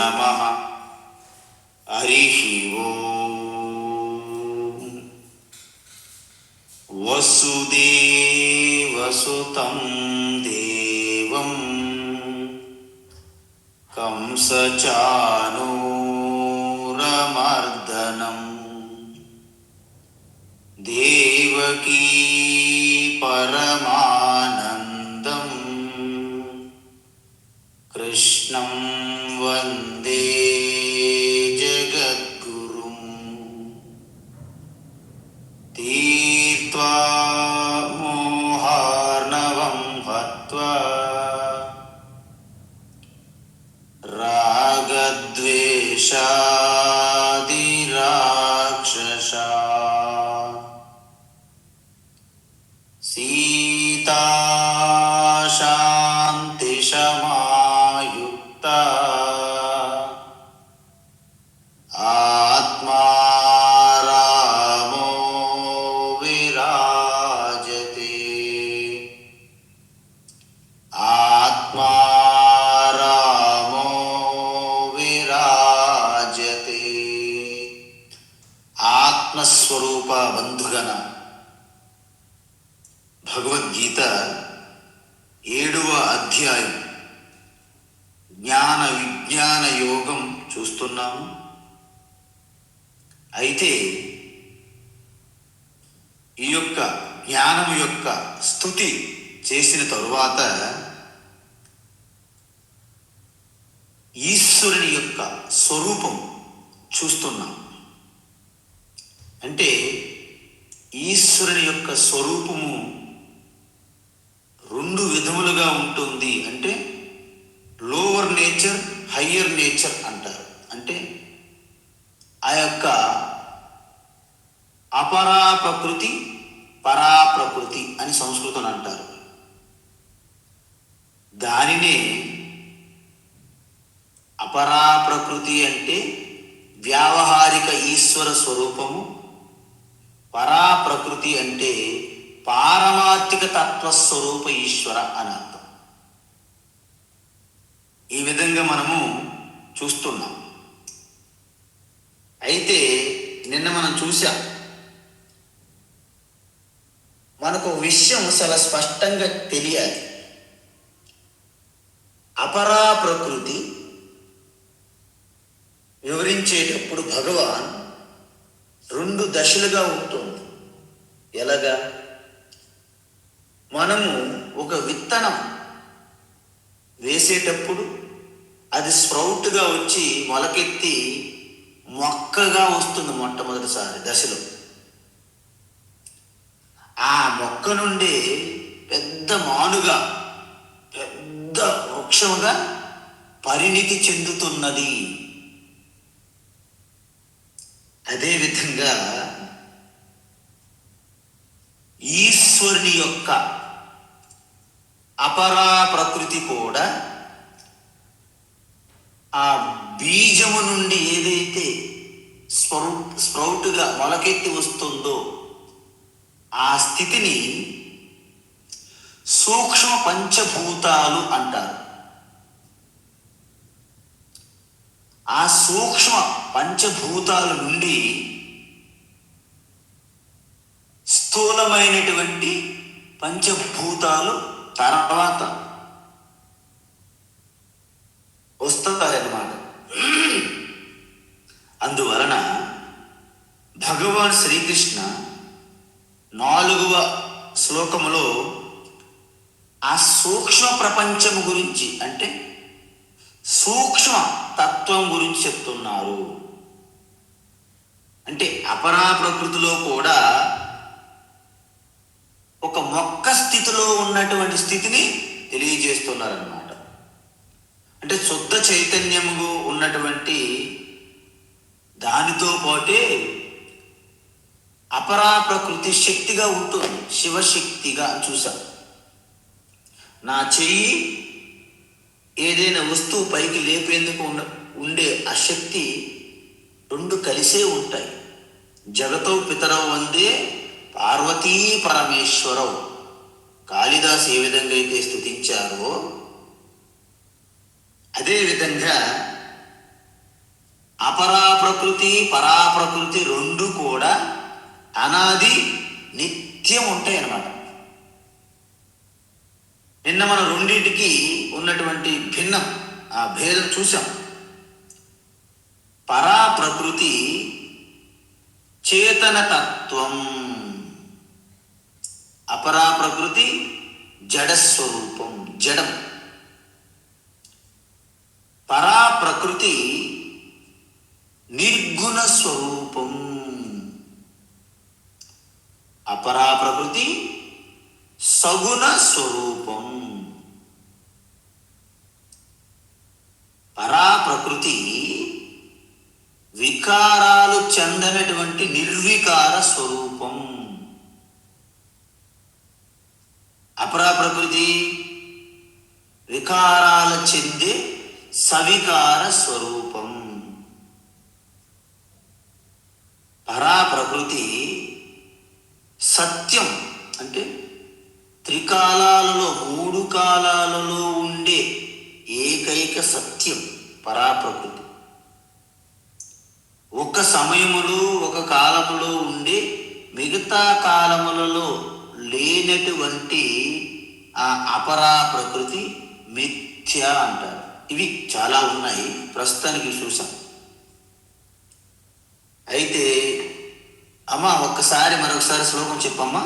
నమః. హరిః ఓం. వసుదేవసుతం దేవం కంసచానూరమర్దనం దేవకీ పరమానందం కృష్ణం వందే జగద్గురుం. తీర్త్వా మోహార్ణవం హత్వా రాగద్వేషాదిరాక్షసా సీతా శాంతి సమాయుక్తా ఆత్మా రామో విరాజతే. ఆత్మా రామో విరాజతే. ఆత్మస్వరూప బంధుగణ భగవద్గీత 7వ అధ్యాయం జ్ఞాన విజ్ఞాన యోగం చూస్తున్నాము. అయితే ఈ యొక్క జ్ఞానం యొక్క స్తుతి చేసిన తరువాత ఈశ్వరుని యొక్క స్వరూపం చూస్తున్నాం. అంటే ఈశ్వరుని యొక్క స్వరూపము 2 విధములుగా ఉంటుంది. అంటే లోవర్ నేచర్, హయ్యర్ నేచర్ అంటారు. అంటే ఆ యొక్క అపరా ప్రకృతి, పరా ప్రకృతి అని సంస్కృతం అంటారు. దానినే అపరా ప్రకృతి అంటే వ్యావహారిక ఈశ్వర స్వరూపము, పరా ప్రకృతి అంటే పారమార్థిక తత్వస్వరూప ఈశ్వర అని అర్థం. ఈ విధంగా మనము చూస్తున్నాం. అయితే నిన్న మనం చూసాం, మనకు విషయం చాలా స్పష్టంగా తెలియాలి. అపరా ప్రకృతి వివరించేటప్పుడు భగవాన్ 2 దశలుగా ఉంటుంది. ఎలాగా? మనము ఒక విత్తనం వేసేటప్పుడు అది స్ప్రౌట్గా వచ్చి మొలకెత్తి మొక్కగా వస్తుంది మొట్టమొదటిసారి దశలో. ఆ మొక్క నుండి పెద్ద మానుగా, పెద్ద వృక్షముగా పరిణితి చెందుతున్నది. అదేవిధంగా ఈశ్వరుని యొక్క అపరా ప్రకృతి కూడా ఆ బీజము నుండి ఏదైతే స్ప్రౌట్గా మొలకెత్తి వస్తుందో ఆ స్థితిని సూక్ష్మ పంచభూతాలు అంటారు. ఆ సూక్ష్మ పంచభూతాల నుండి స్థూలమైనటువంటి పంచభూతాలు తర్వాత వస్తాయన్నమాట. అందువలన భగవాన్ శ్రీకృష్ణ 4వ శ్లోకములో ఆ సూక్ష్మ ప్రపంచము గురించి, అంటే సూక్ష్మ తత్వం గురించి చెప్తున్నారు. అంటే అపరా ప్రకృతిలో కూడా ఒక మొక్క స్థితిలో ఉన్నటువంటి స్థితిని తెలియజేస్తున్నారన్నమాట. అంటే శుద్ధ చైతన్యము ఉన్నటువంటి దానితో పాటే అపరా ప్రకృతి శక్తిగా ఉంటుంది, శివశక్తిగా చూసాం. నా చెయ్యి ఏదైనా వస్తువు పైకి లేపేందుకు ఉండే ఆ శక్తి 2 కలిసే ఉంటాయి. జగతో పితరౌ వందే పార్వతీ పరమేశ్వరౌ. కాళిదాసు ఏ విధంగా అయితే స్తుతించారో అదేవిధంగా అపరా ప్రకృతి పరా ప్రకృతి రెండు కూడా అనాది నిత్యం ఉంటాయి అన్నమాట. నిన్న మనం రెండింటికి ఉన్నటువంటి భిన్నం, ఆ భేదం చూసాం. పరా ప్రకృతి చేతనతత్వం, అపరా ప్రకృతి జడస్వరూపం, జడం. పరా ప్రకృతి నిర్గుణ స్వరూపం, అపరా ప్రకృతి సగుణ స్వరూపం. పరా ప్రకృతి వికారాలు చెందనటువంటి నిర్వికార స్వరూపం. అపరా ప్రకృతి వికారాలు చెందే సవికార స్వరూపం. పరా ప్రకృతి సత్యం, అంటే త్రికాలాలలో మూడు కాలాలలో ఉండే ఏకైక సత్యం పరా ప్రకృతి. ఒక సమయములో ఒక కాలములో ఉండే మిగతా కాలములలో లేనటువంటి ఆ అపరా ప్రకృతి మిథ్య అంటారు. ఇవి చాలా ఉన్నాయి, ప్రస్తుతానికి చూసాం. అయితే అమ్మా ఒక్కసారి మరొకసారి శ్లోకం చెప్పమ్మా.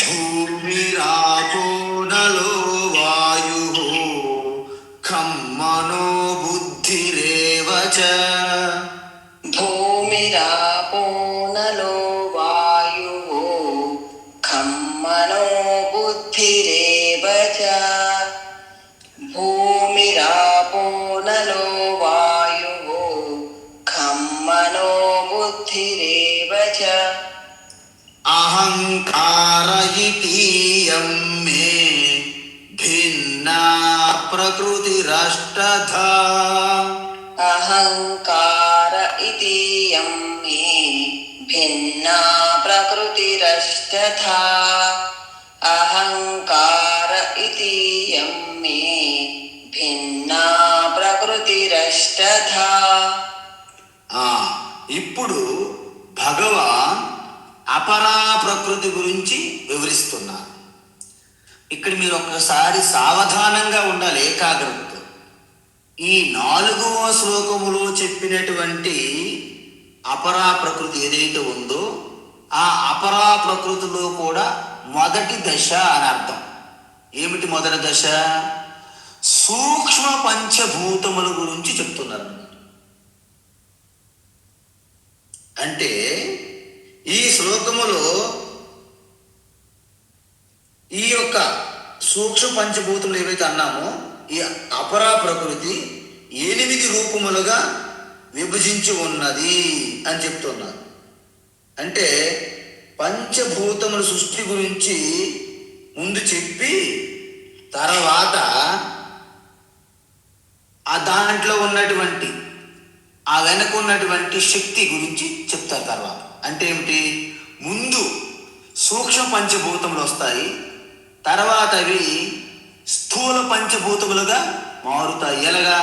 భూమిరాపో నలో వాయు ఖం మనో బుద్ధిరేవ చ. భూమిరాపో నలో వాయుః ఖం మనో బుద్ధిరేవ చ. భూమిరాపో నలో వాయుః ఖం మనో బుద్ధిరేవ చ. అహంకార ఇతీయం మే భిన్నా ప్రకృతిరష్టధా. అహంకార ఇతీయం మే భిన్నా ప్రకృతిరష్టధా. అహంకార ఇతీయం మే భిన్నా ప్రకృతిరష్టధా. ఇప్పుడు భగవాన్ అపరా ప్రకృతి గురించి వివరిస్తున్నారు. ఇక్కడ మీరు ఒక్కసారి సావధానంగా ఉండాలి, ఏకాగ్రతతో. ఈ 4వ శ్లోకములో చెప్పినటువంటి అపరా ప్రకృతి ఏదైతే ఉందో ఆ అపరా ప్రకృతిలో కూడా మొదటి దశ అని అర్థం. ఏమిటి మొదటి దశ? సూక్ష్మ పంచభూతముల గురించి చెప్తున్నారు. అంటే ఈ శ్లోకములో ఈ యొక్క సూక్ష్మ పంచభూతములు ఏవైతే అన్నామో ఈ అపరా ప్రకృతి 8 రూపములుగా విభజించి ఉన్నది అని చెప్తున్నారు. అంటే పంచభూతముల సృష్టి గురించి ముందు చెప్పి తర్వాత ఆ దాంట్లో ఉన్నటువంటి ఆ వెనక ఉన్నటువంటి శక్తి గురించి చెప్తారు తర్వాత. అంటే ఏమిటి? ముందు సూక్ష్మ పంచభూతములు వస్తాయి, తర్వాత అవి స్థూల పంచభూతములుగా మారుతాయి. ఎలాగా?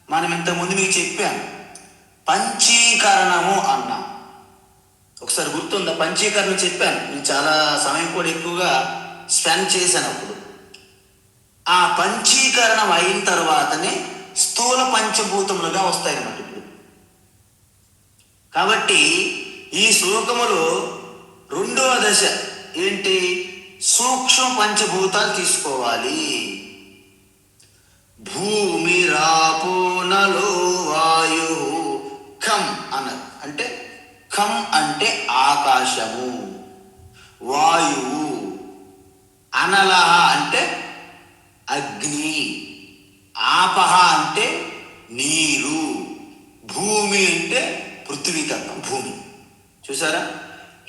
మనం ఇంతకుముందు మీకు చెప్పాను, పంచీకరణము అన్నాం. ఒకసారి గుర్తుందా? పంచీకరణం చెప్పాను, నేను చాలా సమయం కూడా ఎక్కువగా స్పెండ్ చేశాను. ఆ పంచీకరణం అయిన తర్వాతనే స్థూల పంచభూతములుగా వస్తాయి అన్నమాట. ఇప్పుడు కాబట్టి ఈ శ్లోకములో 2వ దశ ఏంటి? సూక్ష్మ పంచభూతాలు తీసుకోవాలి. భూమి రాపో నలో వాయు ఖం అన్నారు. అంటే ఖం అంటే ఆకాశము, వాయువు, అనలహ అంటే అగ్ని, ఆపహ అంటే నీరు, భూమి అంటే పృథ్వీ తత్వం, భూమి. చూసారా?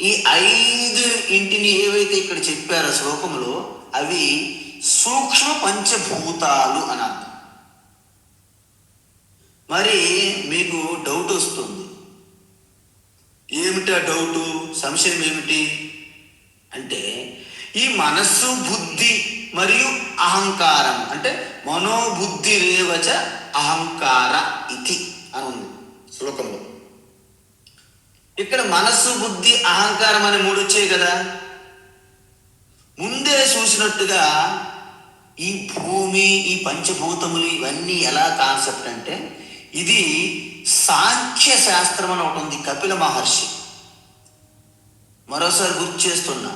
ఈ 5 ఇంటిని ఏవైతే ఇక్కడ చెప్పారో శ్లోకంలో అవి సూక్ష్మ పంచభూతాలు అని అర్థం. మరి మీకు డౌట్ వస్తుంది, ఏమిటా డౌటు, సంశయం ఏమిటి అంటే, ఈ మనస్సు, బుద్ధి మరియు అహంకారం అంటే మనోబుద్ధి రేవచ అహంకార ఇతి అని ఉంది శ్లోకంలో. ఇక్కడ మనస్సు, బుద్ధి, అహంకారం అని మూడు వచ్చాయి కదా. ముందే చూసినట్టుగా ఈ భూమి, ఈ పంచభూతములు ఇవన్నీ ఎలా కాన్సెప్ట్ అంటే, ఇది సాంఖ్య శాస్త్రం అని ఒకటి ఉంది, కపిల మహర్షి. మరోసారి గుర్తు చేస్తున్నా,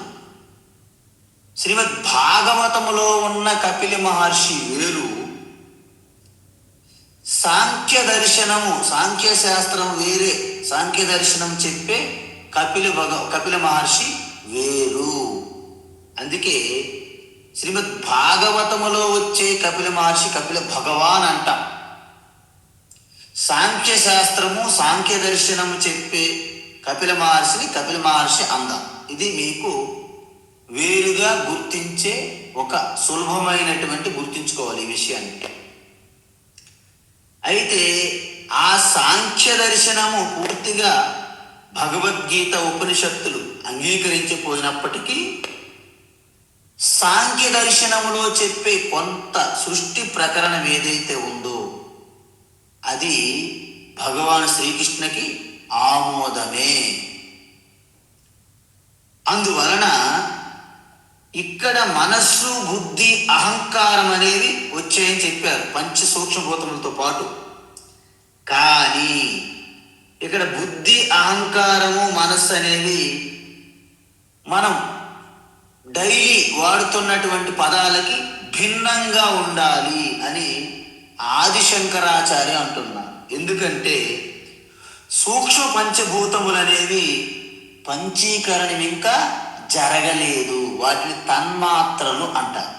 శ్రీమద్ భాగవతములో ఉన్న కపిల మహర్షి వేరు, సాంఖ్య దర్శనము, సాంఖ్య శాస్త్రం వేరే, సాంఖ్య దర్శనం చెప్పే కపిల మహర్షి వేరు. అందుకే శ్రీమద్ భాగవతములో వచ్చే కపిల మహర్షి కపిల భగవాన్ అంటాం. సాంఖ్య శాస్త్రము, సాంఖ్య దర్శనము చెప్పే కపిల మహర్షిని కపిల మహర్షి అందాం. ఇది మీకు వేరుగా గుర్తించే ఒక సులభమైనటువంటి గుర్తించుకోవాలి ఈ విషయాన్ని. అయితే ఆ సాంఖ్య దర్శనము పూర్తిగా భగవద్గీత, ఉపనిషత్తులు అంగీకరించిపోయినప్పటికీ సాంఖ్య దర్శనములో చెప్పే కొంత సృష్టి ప్రకరణం ఏదైతే ఉందో అది భగవాన్ శ్రీకృష్ణకి ఆమోదమే. అందువలన ఇక్కడ మనస్సు, బుద్ధి, అహంకారం అనేవి వచ్చాయని చెప్పారు పంచ సూక్ష్మభూతములతో పాటు. కానీ ఇక్కడ బుద్ధి, అహంకారము, మనస్సు అనేవి మనం డైలీ వాడుతున్నటువంటి పదాలకి భిన్నంగా ఉండాలి అని ఆదిశంకరాచార్య అంటున్నారు. ఎందుకంటే సూక్ష్మ పంచభూతములు అనేవి పంచీకరణం ఇంకా జరగలేదు, వాటిని తన్మాత్రలు అంటారు.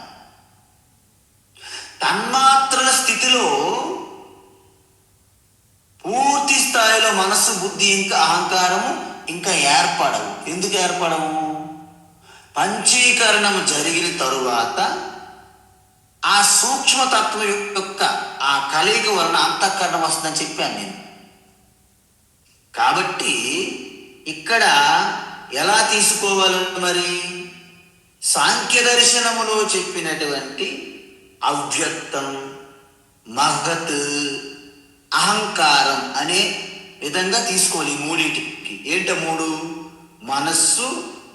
తన్మాత్రల స్థితిలో పూర్తి స్థాయిలో మనస్సు, బుద్ధి, ఇంకా అహంకారము ఇంకా ఏర్పడవు. ఎందుకు ఏర్పడవు? పంచీకరణం జరిగిన తరువాత ఆ సూక్ష్మతత్వం యొక్క ఆ కలయిక వలన అంతఃకరణం వస్తుందని చెప్పాను నేను. కాబట్టి ఇక్కడ ఎలా తీసుకోవాలి మరి? సాంఖ్య దర్శనములో చెప్పినటువంటి అవ్యక్తం, మహత్, అహంకారం అనే విధంగా తీసుకోవాలి. ఈ మూడింటికి ఏంట మూడు? మనస్సు,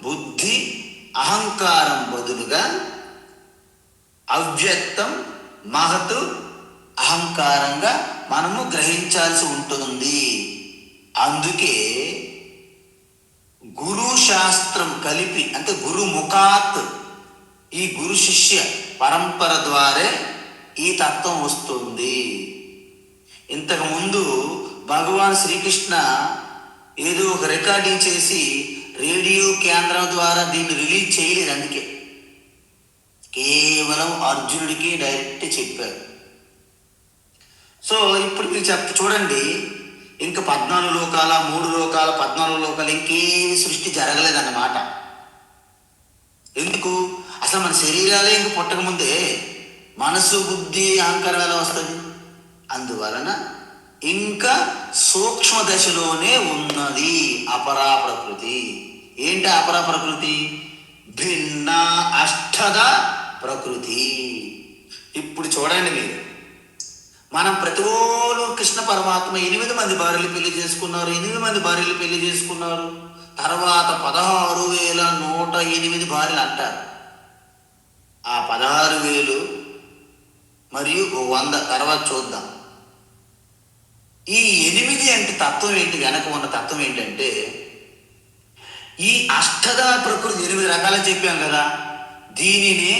బుద్ధి, అహంకారం బదులుగా అవ్యక్తం, మహత్, అహంకారంగా మనము గ్రహించాల్సి ఉంటుంది. అందుకే గురు శాస్త్రం కలిపి, అంటే గురు ముఖాత్, ఈ గురు శిష్య పరంపర ద్వారా ఈ తత్వం వస్తుంది. ఇంతకుముందు భగవాన్ శ్రీకృష్ణ ఏదో ఒక రికార్డింగ్ చేసి రేడియో కేంద్రం ద్వారా దీన్ని రిలీజ్ చేయలేదు. అందుకే కేవలం అర్జునుడికి డైరెక్ట్ చెప్పారు. సో ఇప్పుడు మీరు చూడండి, ఇంకా 14 లోకాల, 3 లోకాల, 14 లోకాలు ఇంకేమి సృష్టి జరగలేదన్నమాట. ఎందుకు? అసలు మన శరీరాలే ఇంక పుట్టకముందే మనసు, బుద్ధి, అహంకారం ఎలా వస్తుంది? అందువలన ఇంకా సూక్ష్మ దశలోనే ఉన్నది అపరా ప్రకృతి. ఏంటి అపరా ప్రకృతి? భిన్న అష్టద ప్రకృతి. ఇప్పుడు చూడండి మీరు, మనం ప్రతిరోజు కృష్ణ పరమాత్మ 8 మంది భార్యలు పెళ్లి చేసుకున్నారు, 8 మంది భార్యలు పెళ్లి చేసుకున్నారు, తర్వాత 16,108 భార్యలు అంటారు. ఆ 16,000 మరియు 100 తర్వాత చూద్దాం. ఈ 8 అంటే తత్వం ఏంటి? వెనక ఉన్న తత్వం ఏంటంటే, ఈ అష్టదా ప్రకృతి 8 రకాలని చెప్పాం కదా, దీనిని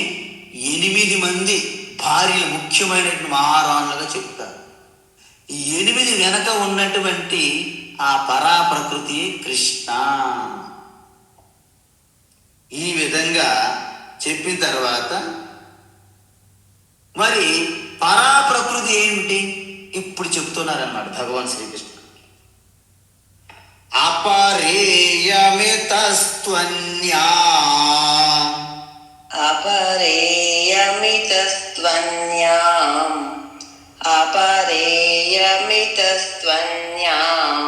8 మంది భార్యలు ముఖ్యమైనటువంటి మహారాణులుగా చెప్తారు. ఈ 8 వెనక ఉన్నటువంటి ఆ పరా ప్రకృతి కృష్ణ. ఈ విధంగా చెప్పిన తర్వాత మరి పరా ప్రకృతి ఏమిటి ఇప్పుడు చెప్తున్నారన్నమాట భగవాన్ శ్రీకృష్ణ. అపరేయమితస్త్వన్యా अपरेयमितस्त्वन्याम् अपरेयमितस्त्वन्याम्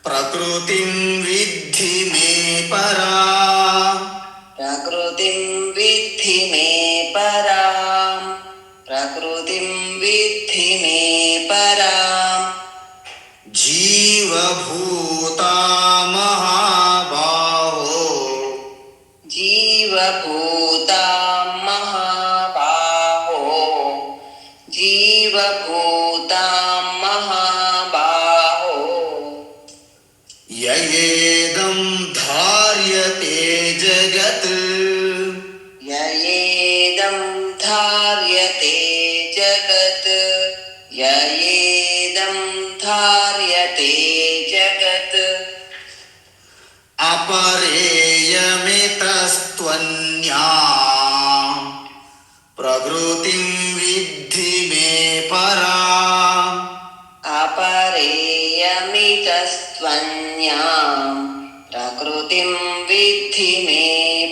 ప్రకృతిం విద్ధి మే పరా प्रकृतिं विद्धि मे पराम् प्रकृतिं विद्धि मे महाबाहो जीवभूतां महाबाहो యయేదం ధార్యతే జగత్ ययेदं धार्यते जगत् ययेदं धार्यते जगत् అపరేయమితస్త్వన్యా ప్రకృతిం విద్ధి మే పరా अपरेयमितस्त्वन्यां प्रकृतिं विद्धि मे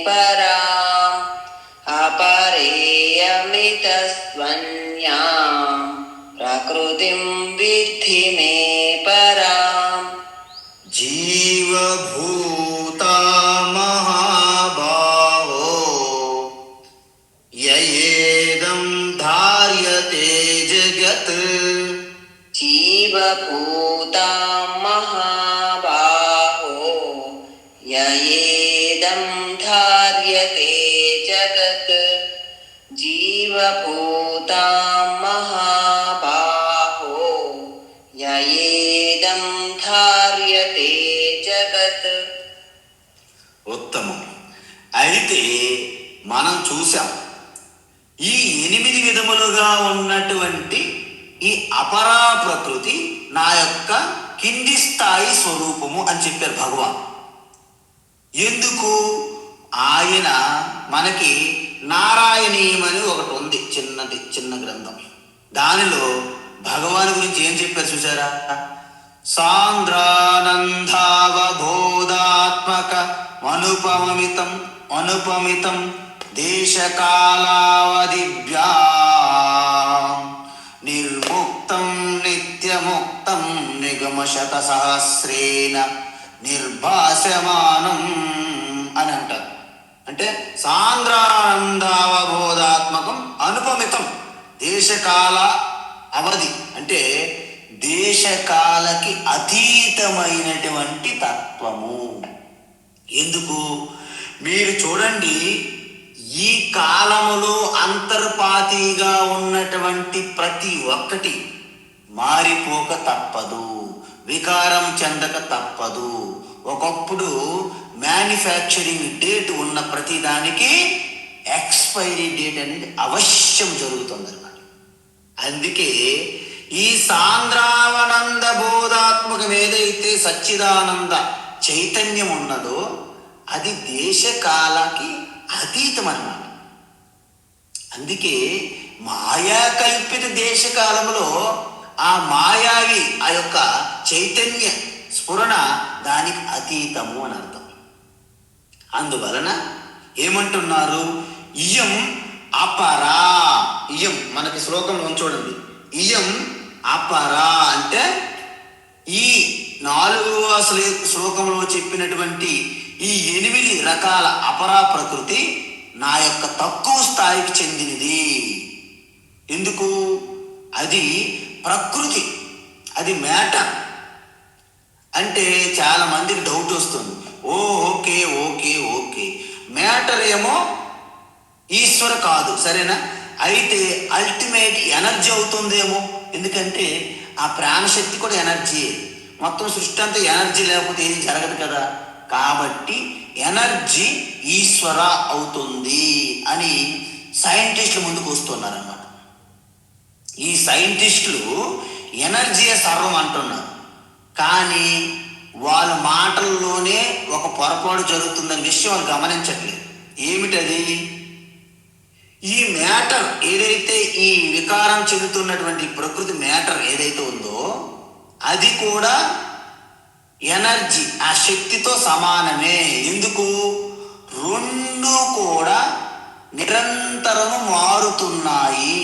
पराम् अपरेयमितस्त्वन्यां प्रकृतिं विद्धि मे पराम् జీవభూత మహాబాహో యయేదం ధార్యతే జగత్ जीवभूतां महाबाहो ययेदं धार्यते जगत् जीवभूतां महाबाहो ययेदं धार्यते जगत् ఉత్తమం. అయితే మనం చూసాం ఈ 8 విధములుగా ఉన్నటువంటి ఈ అపరా ప్రకృతి నా యొక్క కింది స్థాయి స్వరూపము అని చెప్పారు భగవాన్. ఎందుకు? ఆయన మనకి నారాయణీయం అని ఒకటి ఉంది, చిన్న గ్రంథం. దానిలో భగవాన్ గురించి ఏం చెప్పారు చూసారా? సాంద్రానందావబోధాత్మక అనుపమితం దేశకాలావధిభ్యా నిర్ముక్తం నిత్యముక్తం నిగమశత సహస్రేణ నిర్భాసమానం అని అంటారు. అంటే సాంద్రానందావబోధాత్మకం అనుపమితం దేశకాల అవధి అంటే దేశకాలకి అతీతమైనటువంటి తత్వము. ఎందుకు? మీరు చూడండి, ఈ కాలములో అంతర్పాతిగా ఉన్నటువంటి ప్రతి ఒక్కటి మారిపోక తప్పదు, వికారం చెందక తప్పదు. ఒకప్పుడు మ్యానుఫ్యాక్చరింగ్ డేట్ ఉన్న ప్రతి దానికి ఎక్స్పైరీ డేట్ అనేది అవశ్యం జరుగుతుంది అన్నమాట. అందుకే ఈ సాంద్రావనంద బోధాత్మకం ఏదైతే సచ్చిదానంద చైతన్యం ఉన్నదో అది దేశకాలకి అతీతం అన్నమాట. అందుకే మాయా కల్పిత దేశకాలంలో ఆ మాయావి ఆ యొక్క చైతన్య స్ఫురణ దానికి అతీతము అని అర్థం. అందువలన ఏమంటున్నారు? ఇయం అపరా. ఇయం మనకి శ్లోకంలో చూడండి, ఇయం అపరా అంటే ఈ 4వ శ్లోకంలో చెప్పినటువంటి ఈ 8 రకాల అపరా ప్రకృతి నా యొక్క తక్కువ స్థాయికి చెందినది. ఎందుకు? అది ప్రకృతి, అది మ్యాటర్. అంటే చాలా మందికి డౌట్ వస్తుంది. ఓకే ఓకే ఓకే మ్యాటర్ ఏమో ఈశ్వర కాదు, సరేనా? అయితే అల్టిమేట్ ఎనర్జీ అవుతుందేమో. ఎందుకంటే ఆ ప్రాణశక్తి కూడా ఎనర్జీ. మొత్తం సృష్టి అంతా ఎనర్జీ లేకపోతే ఏది జరగదు కదా. కాబట్టి ఎనర్జీ ఈశ్వర అవుతుంది అని సైంటిస్టులు ముందుకు వస్తున్నారన్నమాట. ఈ సైంటిస్టులు ఎనర్జీ సర్వం అంటున్నారు, కానీ వాళ్ళ మాటల్లోనే ఒక పొరపాటు జరుగుతుందనే విషయం వాళ్ళు గమనించట్లేదు. ఏమిటది? ఈ మ్యాటర్ ఏదైతే ఈ వికారం చెందుతున్నటువంటి ప్రకృతి మ్యాటర్ ఏదైతే ఉందో అది కూడా ఎనర్జీ, ఆ శక్తితో సమానమే. ఎందుకు? రెండు కూడా నిరంతరము మారుతున్నాయి.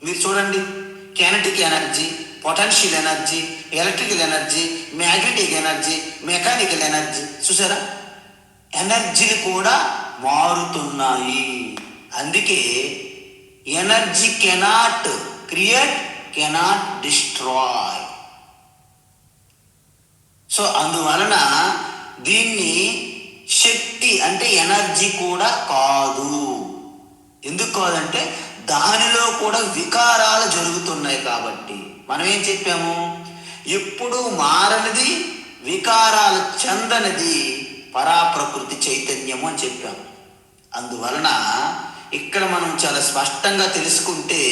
మీరు చూడండి, Kinetic energy, potential energy, electrical energy, magnetic energy, mechanical energy, చూసారా? ఎనర్జీలు కూడా మారుతున్నాయి. అందుకే energy cannot create, cannot destroy. So అందువలన దీన్ని శక్తి అంటే ఎనర్జీ కూడా కాదు. ఎందుకు కాదంటే దానిలో కూడా వికారాలు జరుగుతున్నాయి కాబట్టి. మనం ఏం చెప్పాము? ఎప్పుడు మారనిది, వికారాలు చెందనిది పరాప్రకృతి చైతన్యము అని చెప్పాము. అందువలన ఇక్కడ మనం చాలా స్పష్టంగా తెలుసుకుంటే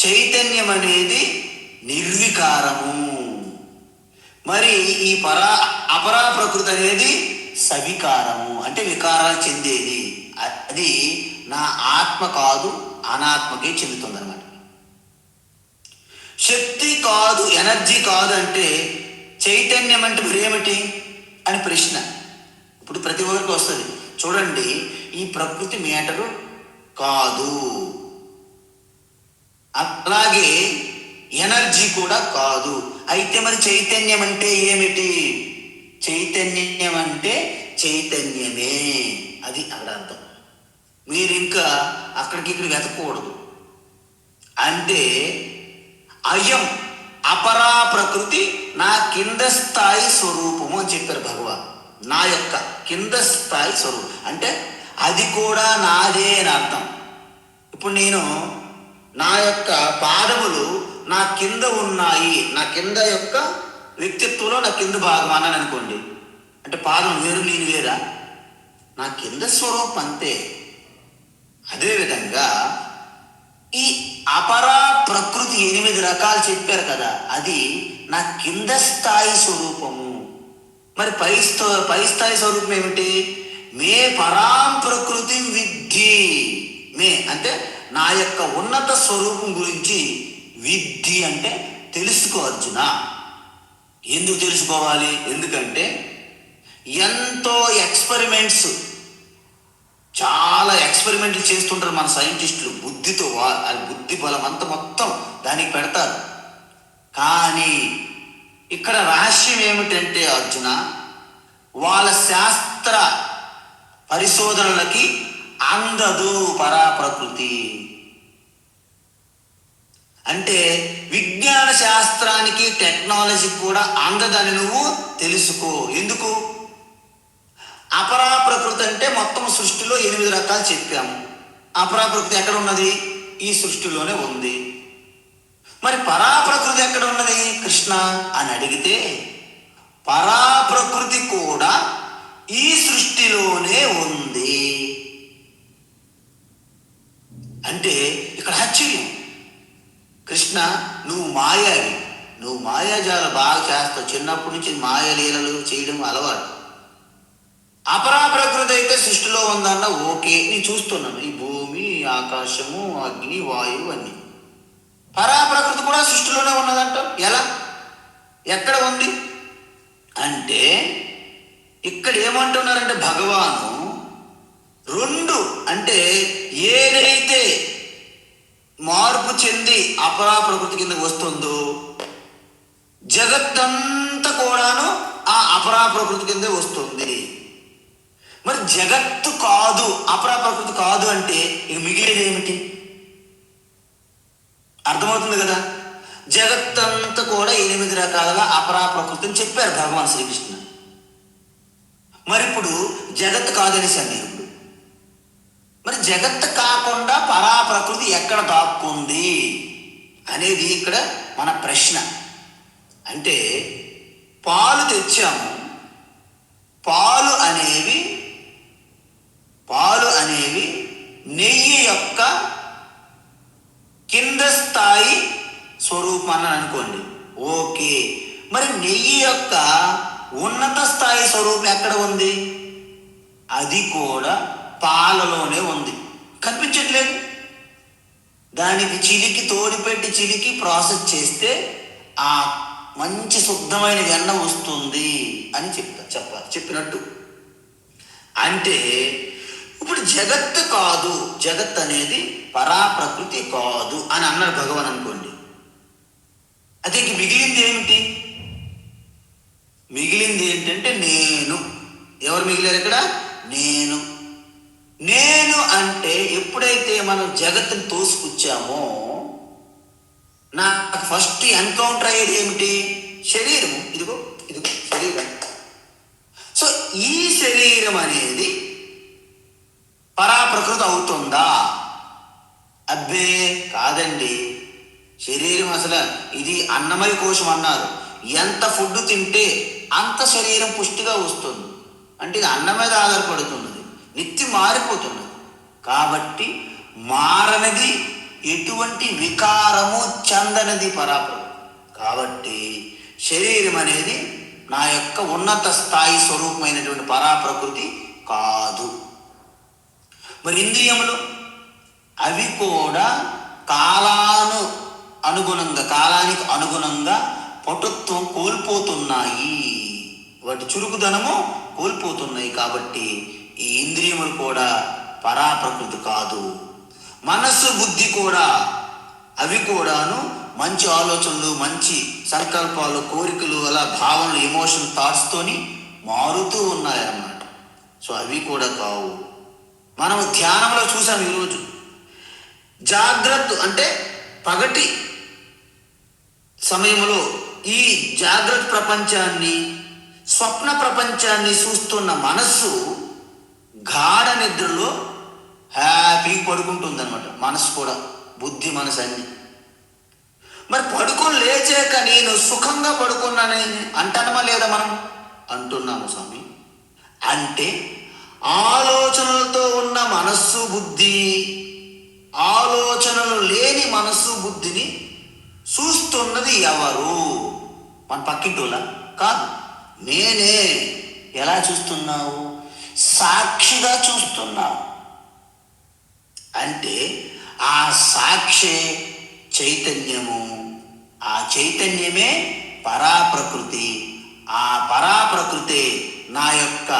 చైతన్యం అనేది నిర్వికారము, మరి ఈ అపరా ప్రకృతి అనేది సవికారము, అంటే వికారాలు చెందేది. అది నా ఆత్మ కాదు, అనాత్మకే చెందుతుంది అనమాట. శక్తి కాదు, ఎనర్జీ కాదు అంటే చైతన్యం అంటే మరేమిటి అని ప్రశ్న ఇప్పుడు ప్రతి ఒక్కరికి వస్తుంది. చూడండి, ఈ ప్రకృతి మేటరు కాదు, అలాగే ఎనర్జీ కూడా కాదు. అయితే మరి చైతన్యం అంటే ఏమిటి? చైతన్యం అంటే చైతన్యమే, అది అక్కడ అర్థం. మీరు ఇంకా అక్కడికి ఇక్కడ వెతకూడదు. అంటే అయం అపరా ప్రకృతి నా కింద స్థాయి స్వరూపము అని చెప్పారు భగవాన్. నా యొక్క కింద స్థాయి స్వరూపం అంటే అది కూడా నాదే అని అర్థం. ఇప్పుడు నేను నా యొక్క పాదములు నా కింద ఉన్నాయి, నా కింద యొక్క వ్యక్తిత్వంలో నా కింద భాగం అన్నాను అనుకోండి, అంటే పాదం వేరు నేను వేరా? నా కింద స్వరూపం అంతే. అదేవిధంగా ఈ అపరా ప్రకృతి 8 రకాలు చెప్పారు కదా, అది నా కింద స్థాయి స్వరూపము. మరి పై స్థాయి స్వరూపం ఏమిటి? మే పరాం ప్రకృతి విద్ధి. మే అంటే నా యొక్క ఉన్నత స్వరూపం గురించి విద్ధి అంటే తెలుసుకో అర్జున. ఎందుకు తెలుసుకోవాలి? ఎందుకంటే ఎంతో ఎక్స్పెరిమెంట్స్, చాలా ఎక్స్పెరిమెంట్లు చేస్తుంటారు మన సైంటిస్టులు. బుద్ధితో బుద్ధి బలం అంత మొత్తం దానికి పెడతారు. కానీ ఇక్కడ రహస్యం ఏమిటంటే అర్జున, వాళ్ళ శాస్త్ర పరిశోధనలకి అందదు పరాప్రకృతి. అంటే విజ్ఞాన శాస్త్రానికి టెక్నాలజీకి కూడా అందదని నువ్వు తెలుసుకో. ఎందుకు? అపరా ప్రకృతి అంటే మొత్తం సృష్టిలో 8 రకాలు చెప్పాము. అపరా ప్రకృతి ఎక్కడ ఉన్నది? ఈ సృష్టిలోనే ఉంది. మరి పరాప్రకృతి ఎక్కడ ఉన్నది కృష్ణ అని అడిగితే, పరాప్రకృతి కూడా ఈ సృష్టిలోనే ఉంది. అంటే ఇక్కడ ఆశ్చర్యం. కృష్ణ, నువ్వు మాయావి, నువ్వు మాయాజాలు బాగా చేస్తావు, చిన్నప్పటి నుంచి మాయలీలలు చేయడం అలవాటు. అపరా ప్రకృతి అయితే సృష్టిలో ఉందన్న ఓకే, నేను చూస్తున్నాను, ఈ భూమి, ఆకాశము, అగ్ని, వాయువు అన్ని. పరాప్రకృతి కూడా సృష్టిలోనే ఉన్నదంట. ఎలా? ఎక్కడ ఉంది అంటే ఇక్కడ ఏమంటున్నారంటే భగవాను 2 అంటే ఏదైతే మార్పు చెంది అపరా ప్రకృతి కింద వస్తుందో జగత్తంతా కూడాను ఆ అపరా ప్రకృతి కిందే వస్తుంది. మరి జగత్తు కాదు, అపరా ప్రకృతి కాదు అంటే ఇక మిగిలేది ఏమిటి? అర్థమవుతుంది కదా. జగత్తంతా కూడా 8 రకాలుగా అపరా ప్రకృతి అని చెప్పారు భగవాన్ శ్రీకృష్ణ. మరి ఇప్పుడు జగత్తు కాదనేసాను నేను. ఇప్పుడు మరి జగత్తు కాకుండా పరా ప్రకృతి ఎక్కడ దాక్కుంది అనేది ఇక్కడ మన ప్రశ్న. అంటే పాలు తెచ్చాము, పాలు అనేవి నెయ్యి యొక్క కింద స్థాయి స్వరూపం అన్నాను అనుకోండి, ఓకే. మరి నెయ్యి యొక్క ఉన్నత స్థాయి స్వరూపం ఎక్కడ ఉంది? అది కూడా పాలలోనే ఉంది. కనిపించట్లేదు. దానికి చిలికి తోడిపెట్టి చిలికి ప్రాసెస్ చేస్తే ఆ మంచి శుద్ధమైన వెన్న వస్తుంది అని చెప్పినట్టు. అంటే ఇప్పుడు జగత్తు కాదు, జగత్ అనేది పరాప్రకృతి కాదు అని అన్నారు భగవాన్ అనుకోండి. అదే మిగిలింది ఏమిటి? మిగిలింది ఏంటంటే నేను. ఎవరు మిగిలారు ఇక్కడ? నేను అంటే ఎప్పుడైతే మనం జగత్తుని తోసుకొచ్చామో నాకు ఫస్ట్ ఎన్కౌంటర్ అయ్యేది ఏమిటి? శరీరము. ఇదిగో శరీరం. సో ఈ శరీరం అనేది పరాప్రకృతి అవుతుందా? అబ్బే కాదండి. శరీరం అసలు ఇది అన్నమయ కోశం అన్నారు. ఎంత ఫుడ్ తింటే అంత శరీరం పుష్టిగా వస్తుంది. అంటే ఇది అన్నం మీద ఆధారపడుతున్నది, నిత్యం మారిపోతున్నది. కాబట్టి మారనిది, ఎటువంటి వికారము చెందనిది పరాప్రకృతి. కాబట్టి శరీరం అనేది నా యొక్క ఉన్నత స్థాయి స్వరూపమైనటువంటి పరాప్రకృతి కాదు. మరి ఇంద్రియములు అవి కూడా కాలానికి అనుగుణంగా పటుత్వం కోల్పోతున్నాయి, వాటి చురుకుదనము కోల్పోతున్నాయి. కాబట్టి ఈ ఇంద్రియములు కూడా పరాప్రకృతి కాదు. మనస్సు బుద్ధి కూడా అవి కూడాను మంచి ఆలోచనలు, మంచి సంకల్పాలు, కోరికలు, అలా భావనలు, ఎమోషన్, థాట్స్తోని మారుతూ ఉన్నాయన్నమాట. సో అవి కూడా కావు. మనం ధ్యానంలో చూసాం ఈరోజు. జాగ్రత్త అంటే పగటి సమయంలో ఈ జాగ్రత్త ప్రపంచాన్ని, స్వప్న ప్రపంచాన్ని చూస్తున్న మనస్సు గాఢ నిద్రలో హ్యాపీ పడుకుంటుంది అనమాట. మనసు కూడా, బుద్ధి, మనసు అన్ని. మరి పడుకొని లేచాక నేను సుఖంగా పడుకున్నానని అంటానమా లేదా? మనం అంటున్నాము స్వామి. అంటే ఆలోచనలతో ఉన్న మనస్సు బుద్ధి, ఆలోచనలు లేని మనస్సు బుద్ధిని చూస్తున్నది ఎవరు? మన పక్కింటోళ్ళ కాదు, నేనే. ఎలా చూస్తున్నావు? సాక్షిగా చూస్తున్నావు. అంటే ఆ సాక్షే చైతన్యము, ఆ చైతన్యమే పరాప్రకృతి. ఆ పరాప్రకృతే నా యొక్క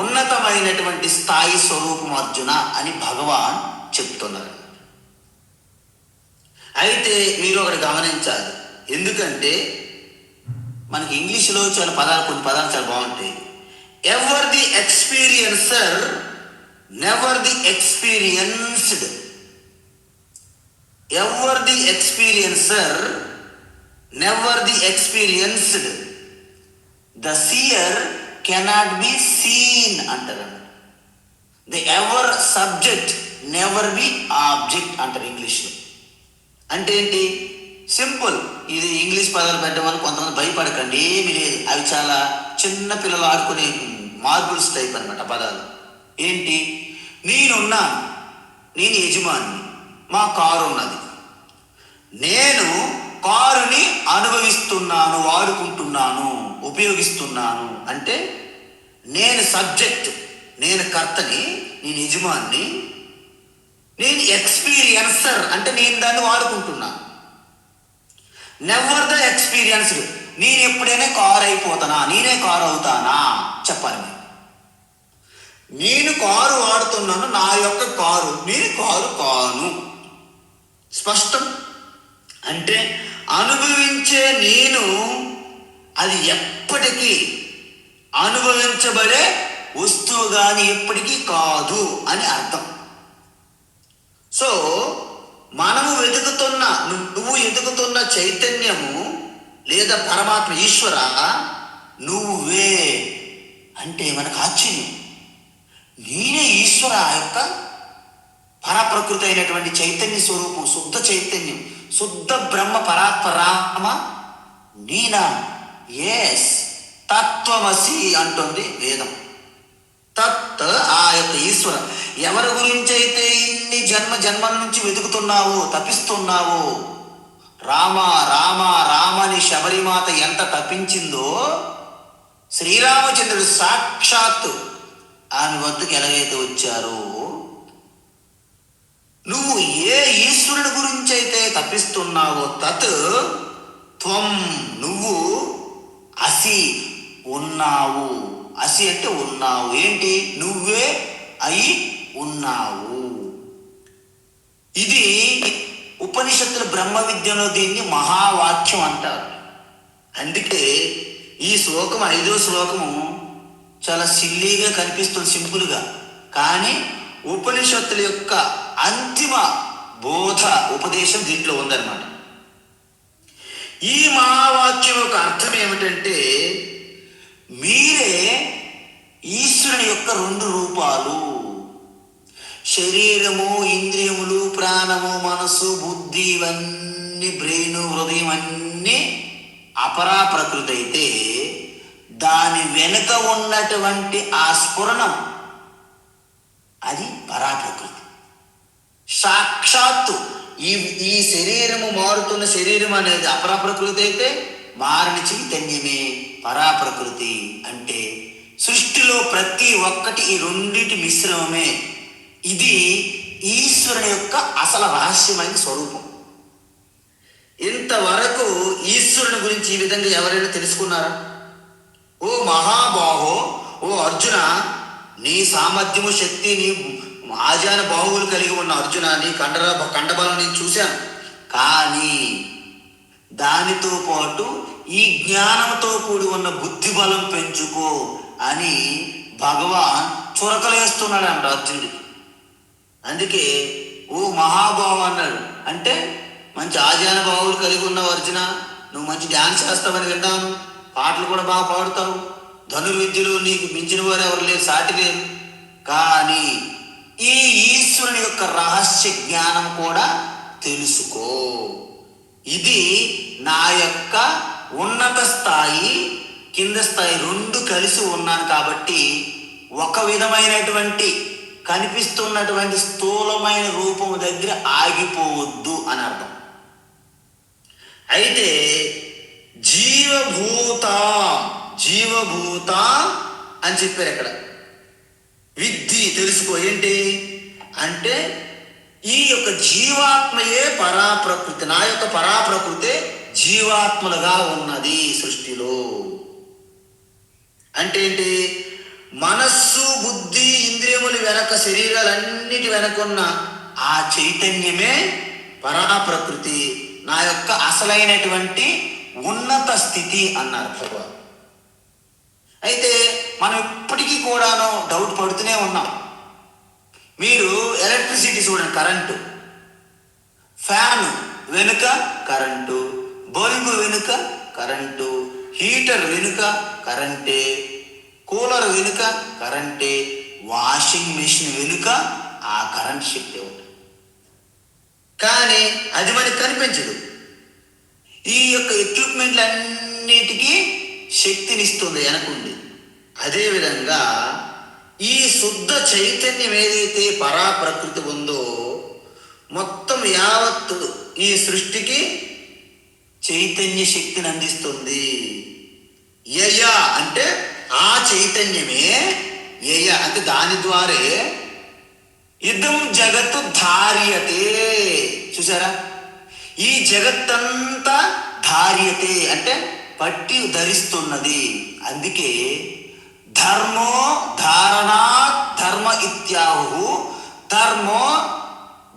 ఉన్నతమైనటువంటి స్థాయి స్వరూపం అర్జున అని భగవాన్ చెప్తున్నారు. అయితే మీరు ఒకటి గమనించాలి. ఎందుకంటే మనకి ఇంగ్లీష్లో కొన్ని పదాలు చాలా బాగుంటాయి. Ever the experiencer never the experienced. Ever the experiencer never the experienced. The seer cannot be seen అంటారు. The ever subject never be object అంటారు ఇంగ్లీష్లో. అంటే ఏంటి? సింపుల్. ఇది ఇంగ్లీష్ పదాలు పెట్టమని కొంతమంది భయపడకండి, ఏమి లేదు. అవి చాలా చిన్న పిల్లలు ఆడుకునే మార్బుల్స్ టైప్ అనమాట పదాలు. ఏంటి? నేనున్నాను, నేను యజమాని, మా కారు ఉన్నది, నేను కారుని అనుభవిస్తున్నాను, వాడుకుంటున్నాను, ఉపయోగిస్తున్నాను. అంటే నేను సబ్జెక్ట్, నేను కర్తని, నేను యజమాని. నేను ఎక్స్పీరియన్సర్ అంటే నేను దాన్ని వాడుకుంటున్నాను. Never the experienced. నేను ఎప్పుడైనా కారు అయిపోతానా? నేనే కారు అవుతానా? చెప్పాలి. నేను కారు వాడుతున్నాను, నా యొక్క కారు, నేను కారు కాను. స్పష్టం. అంటే అనుభవించే నేను అది ఎప్పటికీ అనుభవించబడే వస్తువు కానీ ఎప్పటికీ కాదు అని అర్థం. సో మనము వెతుకుతున్న, నువ్వు ఎదుగుతున్న చైతన్యము లేదా పరమాత్మ ఈశ్వర నువ్వే అంటే మనకు ఆశ్చర్యం. నేనే ఈశ్వర యొక్క పరప్రకృతి అయినటువంటి చైతన్య స్వరూపం, శుద్ధ చైతన్యం, శుద్ధ బ్రహ్మ పరాత్పరామ నీనా. ఎస్, తత్వమసి అంటుంది వేదం. తత్ ఆ యొక్క ఈశ్వర. ఎవరి గురించి అయితే ఇన్ని జన్మల నుంచి వెతుకుతున్నావో, తపిస్తున్నావో, రామ రామ రామని శబరిమాత ఎంత తప్పించిందో, శ్రీరామచంద్రుడు సాక్షాత్తు ఆమె వద్దకు ఎలాగైతే వచ్చారో, నువ్వు ఏ ఈశ్వరుడి గురించి అయితే తప్పిస్తున్నావో తత్ త్వం నువ్వు అసి ఉన్నావు. అసి అంటే ఉన్నావు. ఏంటి? నువ్వే అయి ఉన్నావు. ఇది ఉపనిషత్తుల బ్రహ్మ విద్యలో దీన్ని మహావాక్యం అంటారు. అందుకే ఈ శ్లోకం, 5వ శ్లోకము చాలా సిల్లీగా కనిపిస్తుంది, సింపుల్గా. కానీ ఉపనిషత్తుల యొక్క అంతిమ బోధ, ఉపదేశం దీంట్లో ఉందన్నమాట. ఈ మహావాక్యం యొక్క అర్థం ఏమిటంటే, మీరే ఈశ్వరుని యొక్క 2 రూపాలు. శరీరము, ఇంద్రియములు, ప్రాణము, మనసు, బుద్ధి ఇవన్నీ బ్రెయిన్, హృదయం అన్నీ అపరా ప్రకృతి అయితే దాని వెనుక ఉన్నటువంటి ఆ స్ఫురణం అది పరాప్రకృతి. సాక్షాత్తు ఈ ఈ శరీరము మారుతున్న శరీరం అనేది అపరాప్రకృతి అయితే మారని చైతన్యమే పరాప్రకృతి. అంటే సృష్టిలో ప్రతి ఒక్కటి ఈ రెండిటి మిశ్రమమే. ఇది ఈశ్వరుని యొక్క అసలు రహస్యమైన స్వరూపం. ఇంతవరకు ఈశ్వరుని గురించి ఈ విధంగా ఎవరైనా తెలుసుకున్నారా? ఓ మహాబాహో, ఓ అర్జున, నీ సామర్థ్యము, శక్తి, నీ ఆజాన బాహువులు కలిగి ఉన్న అర్జున, నీ కండబలం నేను చూశాను. కానీ దానితో పాటు ఈ జ్ఞానంతో కూడి ఉన్న బుద్ధి బలం పెంచుకో అని భగవాన్ చురకలేస్తున్నాడంట అర్జునుడికి. అందుకే ఓ మహాబాహు అన్నాడు. అంటే మంచి ఆజాన బాహువులు కలిగి ఉన్నావు అర్జున, నువ్వు మంచి డ్యాన్స్ చేస్తావని విన్నాను, పాటలు కూడా బాగా పాడుతావు, ధనుర్విద్యలు నీకు మించిన వారు ఎవరు లేరు, సాటి లేరు. కానీ ఈ ఈశ్వరుని యొక్క రహస్య జ్ఞానం కూడా తెలుసుకో. ఇది నా యొక్క ఉన్నత స్థాయి, కింద స్థాయి రెండు కలిసి ఉన్నాను కాబట్టి ఒక విధమైనటువంటి కనిపిస్తున్నటువంటి స్థూలమైన రూపము దగ్గర ఆగిపోవద్దు అని అర్థం. అయితే జీవభూత అని చెప్పారు ఇక్కడ. విద్ధి తెలుసుకో. ఏంటి అంటే ఈ యొక్క జీవాత్మయే పరాప్రకృతి, నా యొక్క పరాప్రకృతే జీవాత్మలుగా ఉన్నది సృష్టిలో. అంటే ఏంటి? మనస్సు, బుద్ధి, ఇంద్రియములు వెనక, శరీరాలన్నిటి వెనకున్న ఆ చైతన్యమే పరాప్రకృతి, నా యొక్క అసలైనటువంటి ఉన్నత స్థితి అన్నారు భగవాన్. అయితే మనం ఇప్పటికీ కూడాను డౌట్ పడుతూనే ఉన్నాం. మీరు ఎలక్ట్రిసిటీ చూడండి, కరెంటు, ఫ్యాన్ వెనుక కరెంటు, బల్బు వెనుక కరెంటు, హీటర్ వెనుక కరెంటే, కూలర్ వెనుక కరెంటే, వాషింగ్ మెషిన్ వెనుక ఆ కరెంట్ శక్తి ఉంటుంది. కానీ అది మనకి కనిపించదు. ఈ యొక్క ఎక్విప్మెంట్లన్నిటికీ శక్తినిస్తుంది వెనకుండి. అదేవిధంగా ఈ శుద్ధ చైతన్యం ఏదైతే పరాప్రకృతి ఉందో మొత్తం యావత్తు ఈ సృష్టికి చైతన్య శక్తిని అందిస్తుంది. యయ అంటే ఆ చైతన్యమే, యయ అంటే దాని ద్వారే ఇదం జగత్తు ధార్యతే. చూసారా? ఈ జగత్తంతా ధార్యతే అంటే పట్టి ధరిస్తున్నది. అందుకే ధర్మో ధారణా ధర్మ ఇత్యాహు, ధర్మో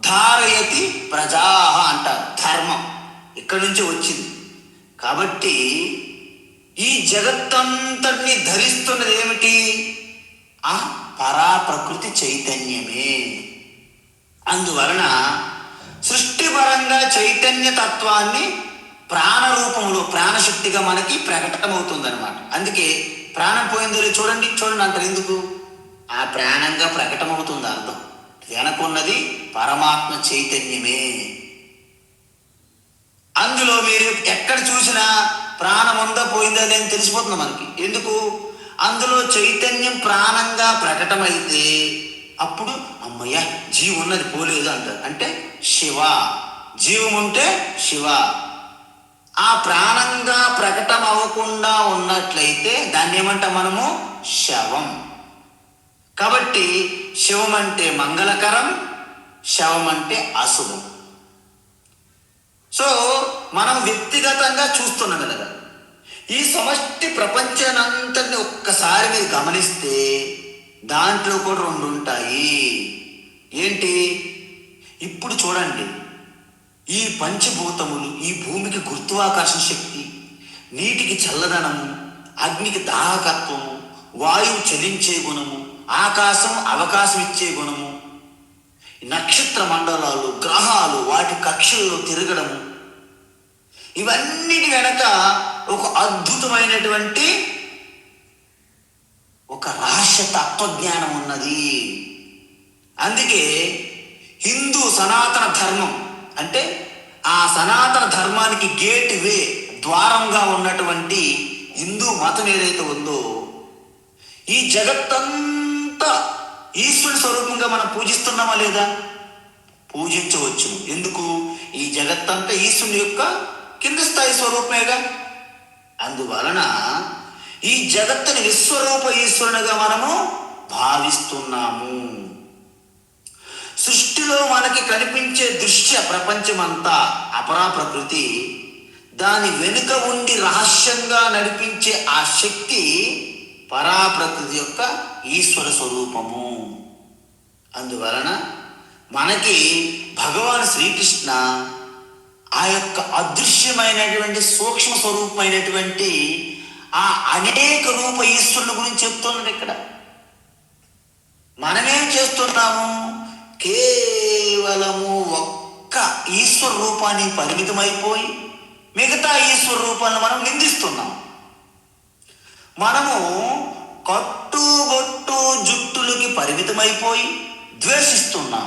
ధారయతి ప్రజా అంటారు. ధర్మం ఇక్కడి నుంచి వచ్చింది. కాబట్టి ఈ జగత్తంతటిని ధరిస్తున్నది ఏమిటి? ఆ పరాప్రకృతి చైతన్యమే. అందువలన సృష్టిపరంగా చైతన్య తత్వాన్ని ప్రాణరూపంలో, ప్రాణశక్తిగా మనకి ప్రకటమవుతుంది అనమాట. అందుకే ప్రాణం పోయిందో చూడండి అంత ఎందుకు? ఆ ప్రాణంగా ప్రకటమవుతుంది అర్థం. వెనకున్నది పరమాత్మ చైతన్యమే. అందులో మీరు ఎక్కడ చూసినా ప్రాణం ఉందా పోయిందా అని తెలిసిపోతుంది మనకి. ఎందుకు? అందులో చైతన్యం ప్రాణంగా ప్రకటమైతే అప్పుడు అమ్మయ్య జీవం ఉన్నది పోలేదు అంటారు. అంటే శివ, జీవం ఉంటే శివ. ఆ ప్రాణంగా ప్రకటన అవ్వకుండా ఉన్నట్లయితే దాన్ని ఏమంటాం మనము? శవం. కాబట్టి శివం అంటే మంగళకరం, శవం అంటే అశుభం. సో మనం వ్యక్తిగతంగా చూస్తున్నాం కదా, ఈ సమష్టి ప్రపంచానంతటిని ఒక్కసారి మీరు గమనిస్తే దాంట్లో కూడా రెండు ఉంటాయి. ఏంటి? ఇప్పుడు చూడండి, ఈ పంచభూతములు, ఈ భూమికి గురుత్వాకర్షణ శక్తి, నీటికి చల్లదనము, అగ్నికి దాహకత్వము, వాయువు చలించే గుణము, ఆకాశం అవకాశం ఇచ్చే గుణము, నక్షత్ర మండలాలు, గ్రహాలు వాటి కక్షల్లో తిరగడము, ఇవన్నిటి వెనక ఒక అద్భుతమైనటువంటి ఒక రహస్య తత్వజ్ఞానం ఉన్నది. అందుకే హిందూ సనాతన ధర్మం అంటే ఆ సనాతన ధర్మానికి గేట్ వే ద్వారంగా ఉన్నటువంటి హిందూ మతం ఏదైతే ఉందో, ఈ జగత్తంతా ఈశ్వరుని స్వరూపంగా మనం పూజిస్తున్నామా లేదా? పూజించవచ్చు. ఎందుకు? ఈ జగత్తంతా ఈశ్వరుని యొక్క కింద స్థాయి స్వరూపమేగా. అందువలన ఈ జగత్తుని విశ్వరూప ఈశ్వరునిగా మనము భావిస్తున్నాము. సృష్టిలో మనకి కనిపించే దృశ్య ప్రపంచమంతా అపరా ప్రకృతి, దాని వెనుక ఉండి రహస్యంగా నడిపించే ఆ శక్తి పరాప్రకృతి యొక్క ఈశ్వర స్వరూపము. అందువలన మనకి భగవాన్ శ్రీకృష్ణ ఆ యొక్క అదృశ్యమైనటువంటి సూక్ష్మ స్వరూపమైనటువంటి ఆ అనేక రూప ఈశ్వరుల గురించి చెప్తున్నాడు ఇక్కడ. మనమేం చేస్తున్నాము? కేవలము ఒక్క ఈశ్వర రూపాన్ని పరిమితమైపోయి మిగతా ఈశ్వర రూపాలను మనం నిందిస్తున్నాం. మనము కట్టుబొట్టు జుట్టులకి పరిమితమైపోయి ద్వేషిస్తున్నాం.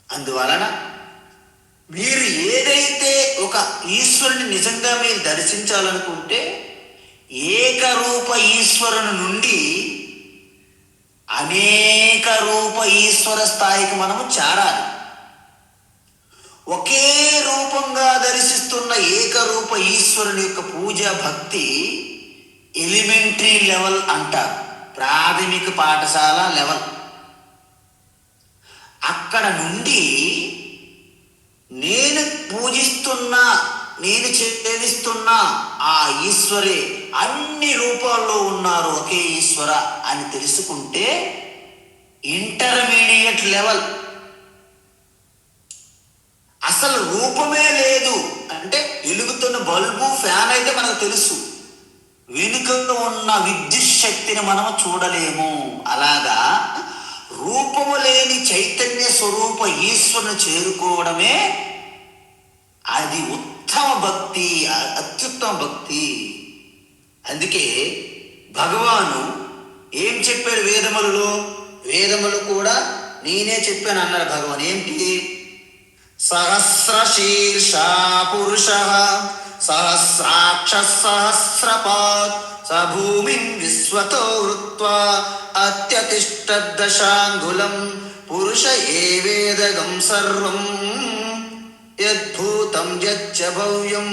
అందువలన మీరు ఏదైతే ఒక ఈశ్వరుని నిజంగా మీరు దర్శించాలనుకుంటే ఏకరూప ఈశ్వరుని నుండి అనేక రూప ఈశ్వర స్థాయికి మనము చేరాలి. ఒకే రూపంగా దర్శిస్తున్న ఏకరూప ఈశ్వరుని యొక్క పూజ భక్తి ఎలిమెంటరీ లెవెల్ అంటారు, ప్రాథమిక పాఠశాల లెవెల్. అక్కడ నుండి నేను పూజిస్తున్నా, నేను చేవిస్తున్నా ఆ ఈశ్వరే అన్ని రూపాల్లో ఉన్నారు ఒకే ఈశ్వర అని తెలుసుకుంటే ఇంటర్మీడియట్ లెవెల్. అసలు రూపమే లేదు అంటే వెలుగుతున్న బల్బు ఫ్యాన్ అయితే మనకు తెలుసు, వెనుక ఉన్న విద్యుత్ శక్తిని మనము చూడలేము. అలాగా రూపము లేని చైతన్య స్వరూప ఈశ్వరుని చేరుకోవడమే అది ఉత్తమ భక్తి, అత్యుత్తమ భక్తి. అందుకే భగవాను ఏం చెప్పాడు వేదములలో? వేదములు కూడా నేనే చెప్పాను అన్నాడు భగవాన్. ఏంటి? సహస్రశీర్షా పురుష సహస్రాక్ష సహస్రపాత్ స భూమిం విశ్వతో వృత్వా అత్యతిష్టదశాంగులం పురుష ఏవేదగం సర్వం యద్భూతం యచ్చ భవ్యం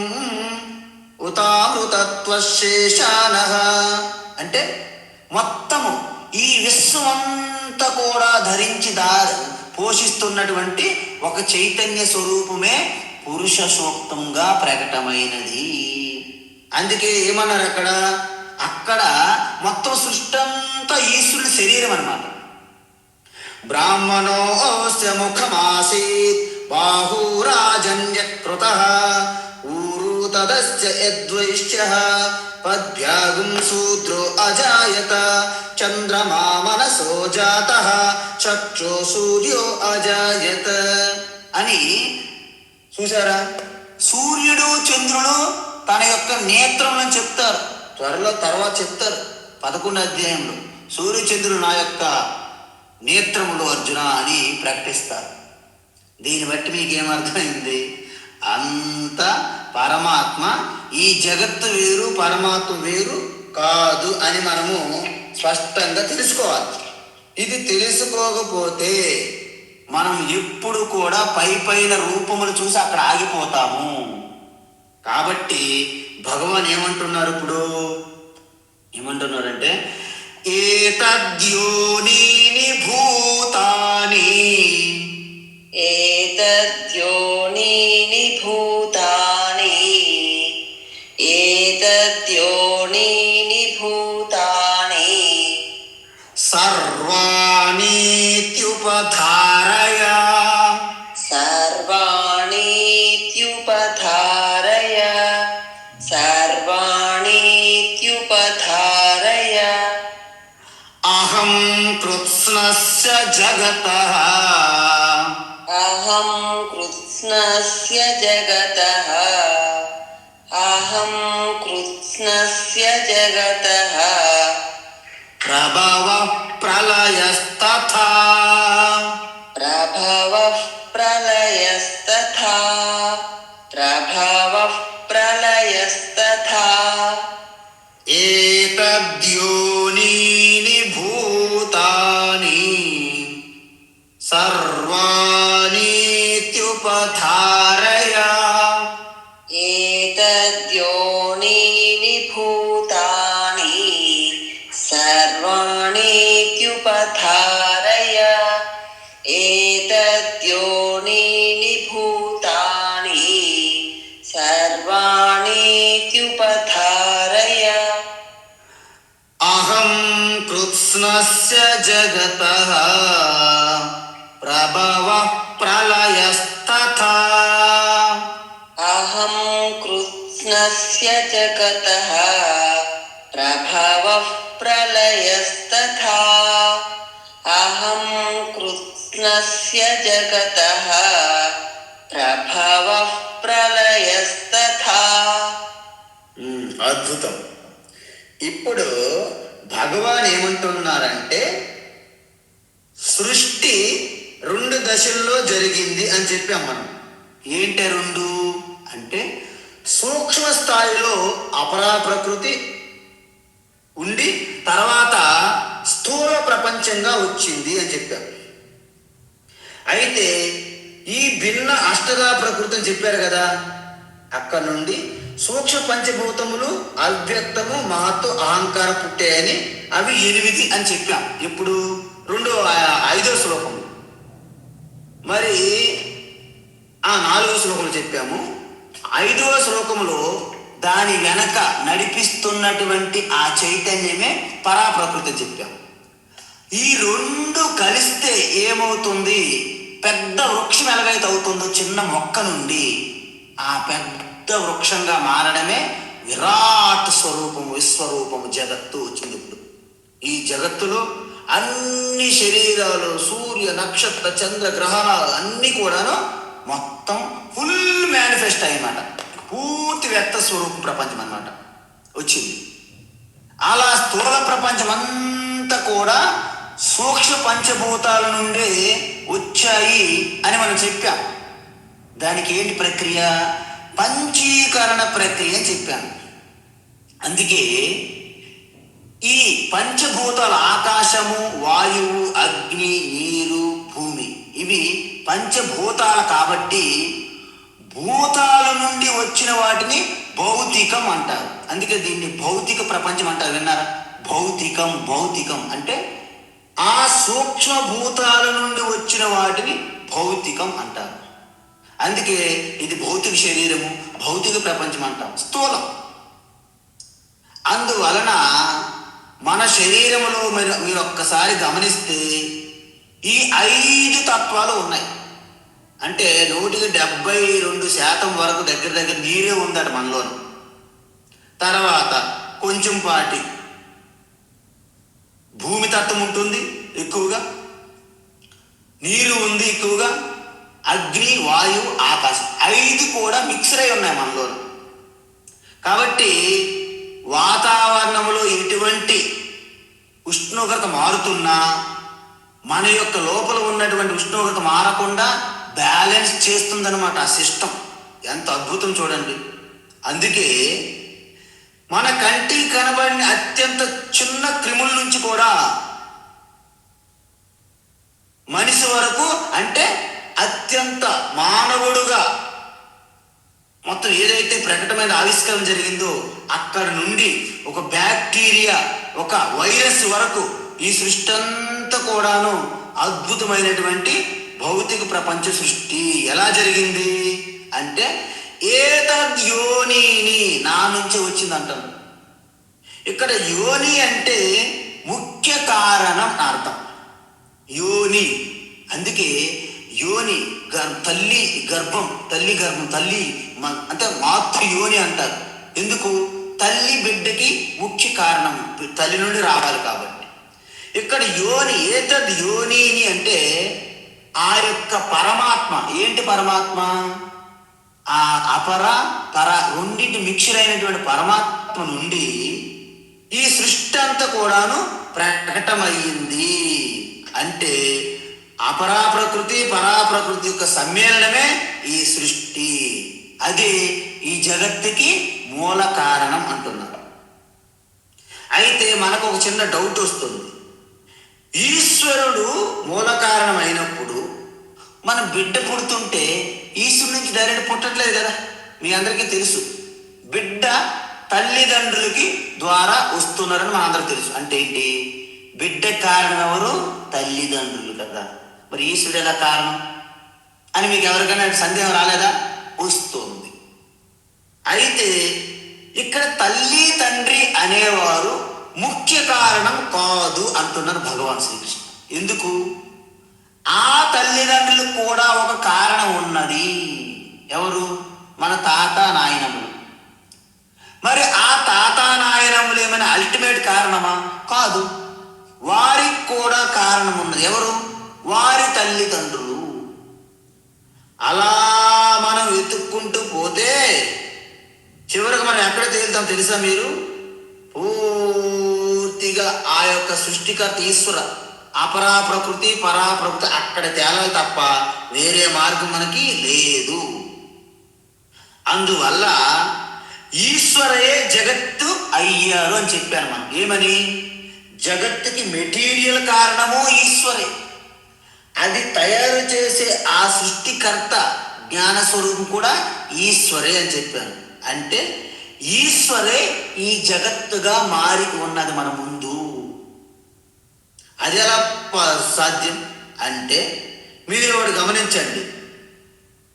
ఉతామృతత్వశేషానః. అంటే మొత్తము ఈ విశ్వమంతా కూడా ధరించి పోషిస్తున్నటువంటి ఒక చైతన్య స్వరూపమే పురుష సూక్తంగా ప్రకటమైనది. అందుకే ఏమన్నారు అక్కడ మొత్తం సృష్టి అంతా ఈశ్వరుని శరీరం అన్నమాట. బ్రాహ్మణోస్య ముఖమాసీత్ బాహూరాజన్యకృతః ఊరు తదస్య యద్వైశ్యః పద్భ్యాగుం శూద్రో అజాయత చంద్రమా మనసో జాతః చక్షో సూర్యో అజాయత అని చూసారా? సూర్యుడు చంద్రుడు తన యొక్క నేత్రములను చెప్తారు, త్వరలో తర్వాత చెప్తారు 11వ అధ్యాయంలో. సూర్యచంద్రుడు నా యొక్క నేత్రములు అర్జున అని ప్రకటిస్తారు. దీన్ని బట్టి మీకేమర్థమైంది? అంత పరమాత్మ, ఈ జగత్తు వేరు పరమాత్మ వేరు కాదు అని మనము స్పష్టంగా తెలుసుకోవాలి. ఇది తెలుసుకోకపోతే మనం ఎప్పుడు కూడా పైన రూపములు చూసి అక్కడ ఆగిపోతాము. కాబట్టి భగవాన్ ఏమంటున్నారు? ఇప్పుడు ఏమంటున్నారంటే ఏతద్యోనీని భూతాని ఏతద్యోనీని భూతాని ఏతద్యోనీని భూతాని సర్వాణీత్యుపధారయ సర్వాణీత్యుపధారయ సర్వాణీత్యుపధారయ అహం కృత్స్నస్య జగతః అహం కృత్స్నస్య జగతః అహం కృత్స్నస్య జగతః ప్రభవ ప్రళయస్తథా ప్రభవః ప్రళయస్తథా ప్రభవః ప్రళయస్తథా ఏతద్యోనీని భూతాని సర్వాణీత్యుపధారయ ఏతద్యోనీని భూతాని సర్వాణీత్యుపధారయ ఏతద్యోనీని భూతాని సర్వాణీత్యుపధారయ అహం కృత్స్నస్య జగతః ప్రభవః ప్రళయస్తథా అహం కృత్స్నస్య జగతః ప్రభవః ప్రళయస్తథా అహం కృత్స్నస్య జగతః ప్రభవః ప్రళయస్తథా. అద్భుతం. ఇప్పుడు భగవాన్ ఏమంటున్నారంటే సృష్టి 2 దశల్లో జరిగింది అని చెప్పాం మనం. ఏంటి 2 అంటే సూక్ష్మ స్థాయిలో అపరా ప్రకృతి ఉండి తర్వాత స్థూల ప్రపంచంగా వచ్చింది అని చెప్పాం. అయితే ఈ భిన్న అష్టదా ప్రకృతి అని చెప్పారు కదా, అక్కడ నుండి సూక్ష్మ పంచభూతములు అవ్యక్తము మహత్తు అహంకారం పుట్టాయని అవి 8 అని చెప్పాం. ఇప్పుడు 5వ శ్లోకం, మరి 4వ శ్లోకంలో చెప్పాము. 5వ శ్లోకంలో దాని వెనక నడిపిస్తున్నటువంటి ఆ చైతన్యమే పరాప్రకృతి చెప్పాం. ఈ 2 కలిస్తే ఏమవుతుంది? పెద్ద వృక్షం ఎలాగైతే అవుతుందో చిన్న మొక్క నుండి ఆ పెద్ద వృక్షంగా మారడమే విరాట్ స్వరూపము, విశ్వరూపము, జగత్తు వచ్చింది. ఇప్పుడు ఈ జగత్తులో అన్ని శరీరాలు, సూర్య నక్షత్ర చంద్ర గ్రహాలు అన్నీ కూడాను మొత్తం ఫుల్ మేనిఫెస్ట్ అయ్యమాట. పూర్తి వ్యక్త స్వరూప ప్రపంచం అన్నమాట వచ్చింది. అలా స్థూల ప్రపంచం అంతా కూడా సూక్ష్మ పంచభూతాల నుండి వచ్చాయి అని మనం చెప్పాం. దానికి ఏంటి ప్రక్రియ? పంచీకరణ ప్రక్రియ అని చెప్పాను. అందుకే ఈ పంచభూతాలు ఆకాశము, వాయువు, అగ్ని, నీరు, భూమి ఇవి పంచభూతాలు కాబట్టి భూతాల నుండి వచ్చిన వాటిని భౌతికం అంటారు. అందుకే దీన్ని భౌతిక ప్రపంచం అంటారు. విన్నారా? భౌతికం అంటే ఆ సూక్ష్మ భూతాల నుండి వచ్చిన వాటిని భౌతికం అంటారు. అందుకే ఇది భౌతిక శరీరము, భౌతిక ప్రపంచం అంటాం, స్థూలం. అందువలన మన శరీరంలో మీరు ఒక్కసారి గమనిస్తే ఈ 5 తత్వాలు ఉన్నాయి. అంటే 172% వరకు దగ్గర నీరే ఉందట మనలోను. తర్వాత కొంచెం పాటి భూమి తత్వం ఉంటుంది ఎక్కువగా, నీరు ఉంది ఎక్కువగా, అగ్ని, వాయువు, ఆకాశం 5 కూడా మిక్సర్ అయి ఉన్నాయి మనలోను. కాబట్టి వాతావరణంలో ఎటువంటి ఉష్ణోగ్రత మారుతున్నా మన యొక్క లోపల ఉన్నటువంటి ఉష్ణోగ్రత మారకుండా బ్యాలెన్స్ చేస్తుందన్నమాట ఆ సిస్టమ్. ఎంత అద్భుతం చూడండి. అందుకే మన కంటికి కనబడిన అత్యంత చిన్న క్రిముల నుంచి కూడా మనిషి వరకు, అంటే అత్యంత మానవుడుగా మొత్తం ఏదైతే ప్రకటమైన ఆవిష్కరణ జరిగిందో అక్కడ నుండి ఒక బ్యాక్టీరియా, ఒక వైరస్ వరకు ఈ సృష్టి అంతా కూడాను అద్భుతమైనటువంటి భౌతిక ప్రపంచ సృష్టి. ఎలా జరిగింది అంటే ఏతద్యోనిని, నా నుంచి వచ్చింది అంటారు. ఇక్కడ యోని అంటే ముఖ్య కారణం అర్థం. యోని, అందుకే యోని తల్లి గర్భం అంటే మాతృ యోని అంటారు. ఎందుకు? తల్లి బిడ్డకి ముఖ్య కారణం తల్లి నుండి రావాలి కాబట్టి. ఇక్కడ యోని, ఏతద్ యోనిని అంటే ఆ యొక్క పరమాత్మ. ఏంటి పరమాత్మ? ఆ అపర పర రెండింటి మిక్చర్ అయినటువంటి పరమాత్మ నుండి ఈ సృష్టి అంతా కూడాను ప్రకటమయ్యింది. అంటే అపరాప్రకృతి పరాప్రకృతి యొక్క సమ్మేళనమే ఈ సృష్టి. అది ఈ జగత్తుకి మూల కారణం అంటున్నారు. అయితే మనకు ఒక చిన్న డౌట్ వస్తుంది. ఈశ్వరుడు మూల కారణం అయినప్పుడు మన బిడ్డ పుడుతుంటే ఈశ్వరుడి నుంచి డైరెక్ట్ పుట్టట్లేదు కదా. మీ అందరికీ తెలుసు, బిడ్డ తల్లిదండ్రులకి ద్వారా వస్తున్నారని మనందరికీ తెలుసు. అంటే ఏంటి? బిడ్డ కారణం ఎవరు? తల్లిదండ్రులు కదా. మరి ఈశ్వరుడు ఎలా కారణం అని మీకు ఎవరికైనా సందేహం రాలేదా? వస్తుంది. అయితే ఇక్కడ తల్లి తండ్రి అనేవారు ముఖ్య కారణం కాదు అంటున్నారు భగవాన్ శ్రీకృష్ణ. ఎందుకు? ఆ తల్లిదండ్రులకు కూడా ఒక కారణం ఉన్నది. ఎవరు? మన తాత నాయనములు. మరి ఆ తాత నాయనములు ఏమైనా అల్టిమేట్ కారణమా? కాదు. వారికి కూడా కారణం ఉన్నది. ఎవరు? వారి తల్లిదండ్రులు. అలా మనం వెతుక్కుంటూ పోతే చివరికి మనం ఎక్కడ తేలుతాం తెలుసా మీరు? పూర్తిగా ఆ యొక్క సృష్టికర్త ఈశ్వర అపరా ప్రకృతి పరాప్రకృతి అక్కడ తేలాలి తప్ప వేరే మార్గం మనకి లేదు. అందువల్ల ఈశ్వరయే జగత్తు అయ్యారు అని చెప్పాను మనం. ఏమని? జగత్తుకి మెటీరియల్ కారణము ఈశ్వరే. అది తయారు చేసే ఆ సృష్టికర్త జ్ఞానస్వరూపం కూడా ఈశ్వరే అని చెప్పాను. అంటే ఈశ్వరే ఈ జగత్తుగా మారి ఉన్నది మన ముందు. అది ఎలా సాధ్యం అంటే మీరు ఒకటి గమనించండి.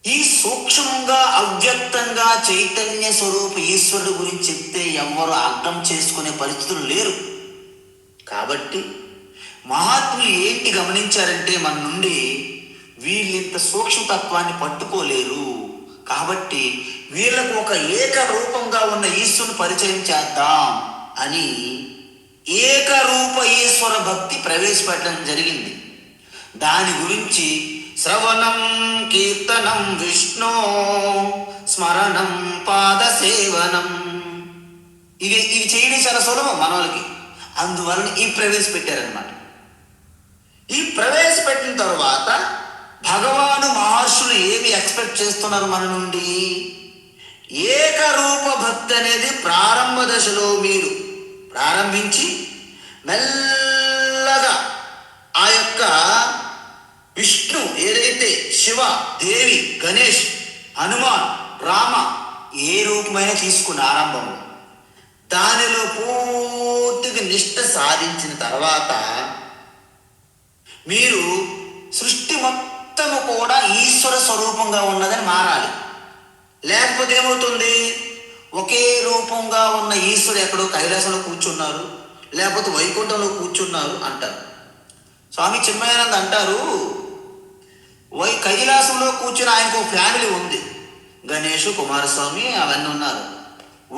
ఈ సూక్ష్మంగా అవ్యక్తంగా చైతన్య స్వరూప ఈశ్వరుడు గురించి చెప్తే ఎవరు అర్థం చేసుకునే పరిస్థితులు లేరు. కాబట్టి మహాత్ములు ఏంటి గమనించారంటే మన నుండి వీళ్ళింత సూక్ష్మతత్వాన్ని పట్టుకోలేరు. కాబట్టి వీళ్ళకు ఒక ఏకరూపంగా ఉన్న ఈశ్వరుని పరిచయం చేద్దాం అని ఏకరూప ఈశ్వర భక్తి ప్రవేశపెట్టడం జరిగింది. దాని గురించి శ్రవణం కీర్తనం విష్ణు స్మరణం పాద సేవనం, ఇవి చేయడం చాలా సులభం మనోళ్ళకి. అందువలన ఈ ప్రవేశపెట్టారనమాట. ఈ ప్రవేశపెట్టిన తర్వాత భగవాను మహర్షులు ఏమి ఎక్స్పెక్ట్ చేస్తున్నారు మన నుండి? ఏకరూప భక్తి అనేది ప్రారంభ దశలో మీరు ప్రారంభించి మెల్లగా ఆ యొక్క విష్ణు ఏదైతే శివ, దేవి, గణేష్, హనుమాన్, రామ ఏ రూపమైనా తీసుకున్న ఆరంభంలో దానిలో పూర్తిగా నిష్ఠ సాధించిన తర్వాత మీరు సృష్టి మొత్తము కూడా ఈశ్వర స్వరూపంగా ఉన్నదని మారాలి. లేకపోతే ఏమవుతుంది? ఒకే రూపంగా ఉన్న ఈశ్వరుడు ఎక్కడో కైలాసంలో కూర్చున్నారు, లేకపోతే వైకుంఠంలో కూర్చున్నారు అంటారు. స్వామి చిన్మయానంద అంటారు, కైలాసంలో కూర్చుని ఆయనకు ఫ్యామిలీ ఉంది, గణేష్, కుమారస్వామి అవన్నీ ఉన్నారు.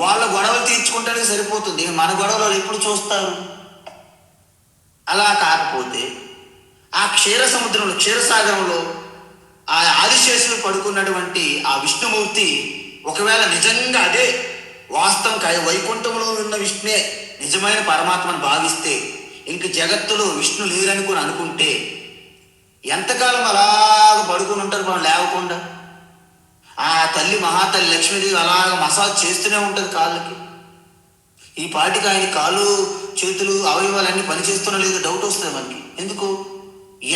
వాళ్ళ గొడవలు తీర్చుకుంటే సరిపోతుంది. మన గొడవలు ఎప్పుడు చూస్తారు? అలా కాకపోతే ఆ క్షీర సముద్రంలో, క్షీరసాగరంలో ఆ ఆదిశేషులు పడుకున్నటువంటి ఆ విష్ణుమూర్తి ఒకవేళ నిజంగా అదే వాస్తవం వైకుంఠంలో ఉన్న విష్ణువే నిజమైన పరమాత్మను భావిస్తే ఇంక జగత్తులో విష్ణు లేరనుకుని అనుకుంటే ఎంతకాలం అలాగ పడుకుని ఉంటారు మనం లేవకుండా? ఆ తల్లి మహాతల్లి లక్ష్మీదేవి అలాగ మసాజ్ చేస్తూనే ఉంటుంది కాళ్ళకి. ఈ పాటికి ఆయన కాళ్ళు చేతులు అవయవాలన్నీ పనిచేస్తున్నా లేదో డౌట్ వస్తుంది మనకి. ఎందుకు?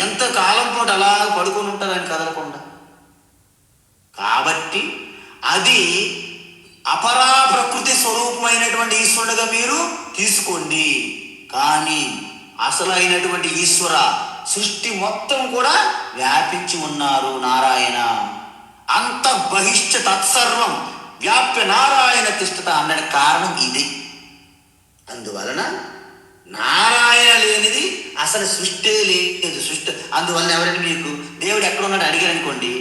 ఎంత కాలం పాటు అలా పడుకొని ఉంటారు ఆయన కదలకుండా. కాబట్టి అది అపరా ప్రకృతి స్వరూపమైనటువంటి ఈశ్వరుడుగా మీరు తీసుకోండి. కానీ అసలు అయినటువంటి ఈశ్వర సృష్టి మొత్తం కూడా వ్యాపించి ఉన్నారు నారాయణ. అంత బహిష్ట తత్సర్వం వ్యాప్య నారాయణ తిష్టత అన్నది కారణం ఇది. అందువలన నారాయణ లేనిది అసలు సృష్టి లేదు. సృష్టి అందువలన ఎవరైనా మీకు దేవుడు ఎక్కడ ఉన్నాడు అడిగారు అనుకోండి,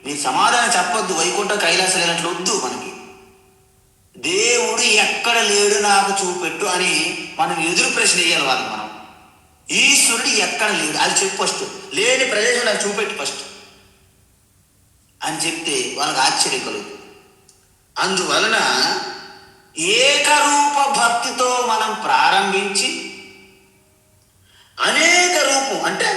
మీరు సమాధానం చెప్పొద్దు వైకుంఠం కైలాసం లేనట్లు వద్దు. మనకి దేవుడు ఎక్కడ లేడు నాకు చూపెట్టు అని మనం ఎదురు ప్రశ్న వేయాలి వాళ్ళకి. మనం ఈశ్వరుడు ఎక్కడ లేడు అది చెప్పు ఫస్ట్, లేని ప్రదేశం నాకు చూపెట్టు ఫస్ట్ అని చెప్తే వాళ్ళకి ఆశ్చర్యం కలుగుతుంది. అందువలన ఏకరూప భక్తితో మనం ప్రారంభించి అనేక రూపం అంటే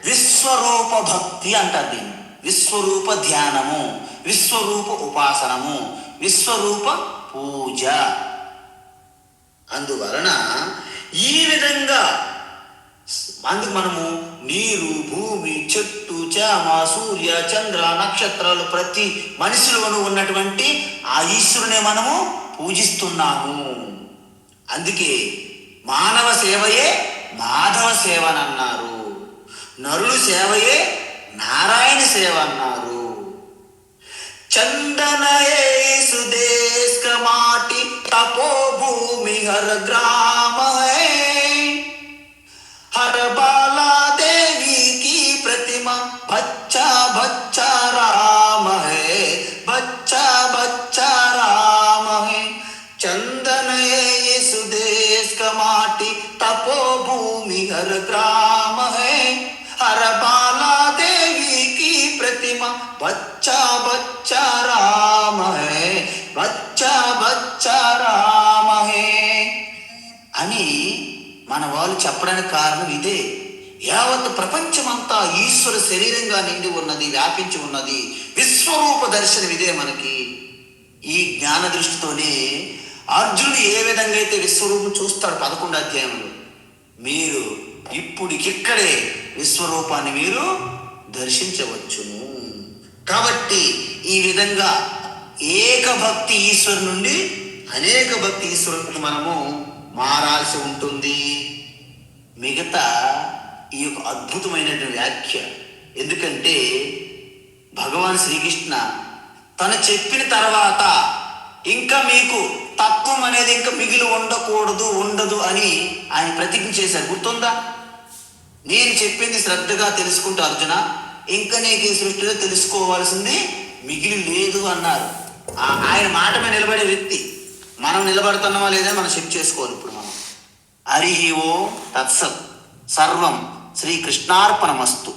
విశ్వరూప భక్తి అంటారు దీన్ని. విశ్వరూప ధ్యానము, విశ్వరూప ఉపాసనము, విశ్వరూప పూజ. అందువలన ఈ విధంగా అందుకు మనము నీరు, భూమి, చెట్టు, చేమ, సూర్య, చంద్ర, నక్షత్రాలు ప్రతి మనిషిలోనూ ఉన్నటువంటి ఆ ఈశ్వరునే మనము పూజిస్తున్నాము. అందుకే మానవ సేవయే మాధవ సేవ అని అన్నారు, నరులు సేవయే నారాయణ సేవ అన్నారు. చందనయే సుదేశ్ కా మాటి తపో భూమి హర గ్రామ హై, हर बाला देवी की प्रतिमा बच्चा बच्चा राम है, बच्चा बच्चा राम है. चंदन ये सुदेश का माटी तपो भूमि हर ग्राम है, हर बाला देवी की प्रतिमा बच्चा बच्चा राम है, बच्चा बच्चा राम है అని మన వాళ్ళు చెప్పడానికి కారణం ఇదే. యావత్ ప్రపంచమంతా ఈశ్వర శరీరంగా నిండి ఉన్నది, వ్యాపించి ఉన్నది. విశ్వరూప దర్శనం ఇదే మనకి. ఈ జ్ఞాన దృష్టితోనే అర్జునుడు ఏ విధంగా అయితే విశ్వరూపం చూస్తాడు 11వ అధ్యాయంలో, మీరు ఇప్పుడికిక్కడే విశ్వరూపాన్ని మీరు దర్శించవచ్చును. కాబట్టి ఈ విధంగా ఏకభక్తి ఈశ్వరు నుండి అనేక భక్తి ఈశ్వరునికి మనము మారాల్సి ఉంటుంది. మిగతా ఈ యొక్క అద్భుతమైనటువంటి వ్యాఖ్య, ఎందుకంటే భగవాన్ శ్రీకృష్ణ తను చెప్పిన తర్వాత ఇంకా మీకు తత్వం అనేది ఇంకా మిగిలి ఉండదు అని ఆయన ప్రతిజ్ఞ చేశారు. గుర్తుందా? నేను చెప్పింది శ్రద్ధగా తెలుసుకుంటూ అర్జున, ఇంకా నీకు ఈ సృష్టిలో తెలుసుకోవాల్సింది మిగిలి లేదు అన్నారు. ఆయన మాట మీద నిలబడే వ్యక్తి. మనం నిలబడుతున్నామా లేదా మనం చెక్ చేసుకోవాలి. ఇప్పుడు మనం హరి ఓం తత్సత్ సర్వం శ్రీకృష్ణార్పణమస్తు.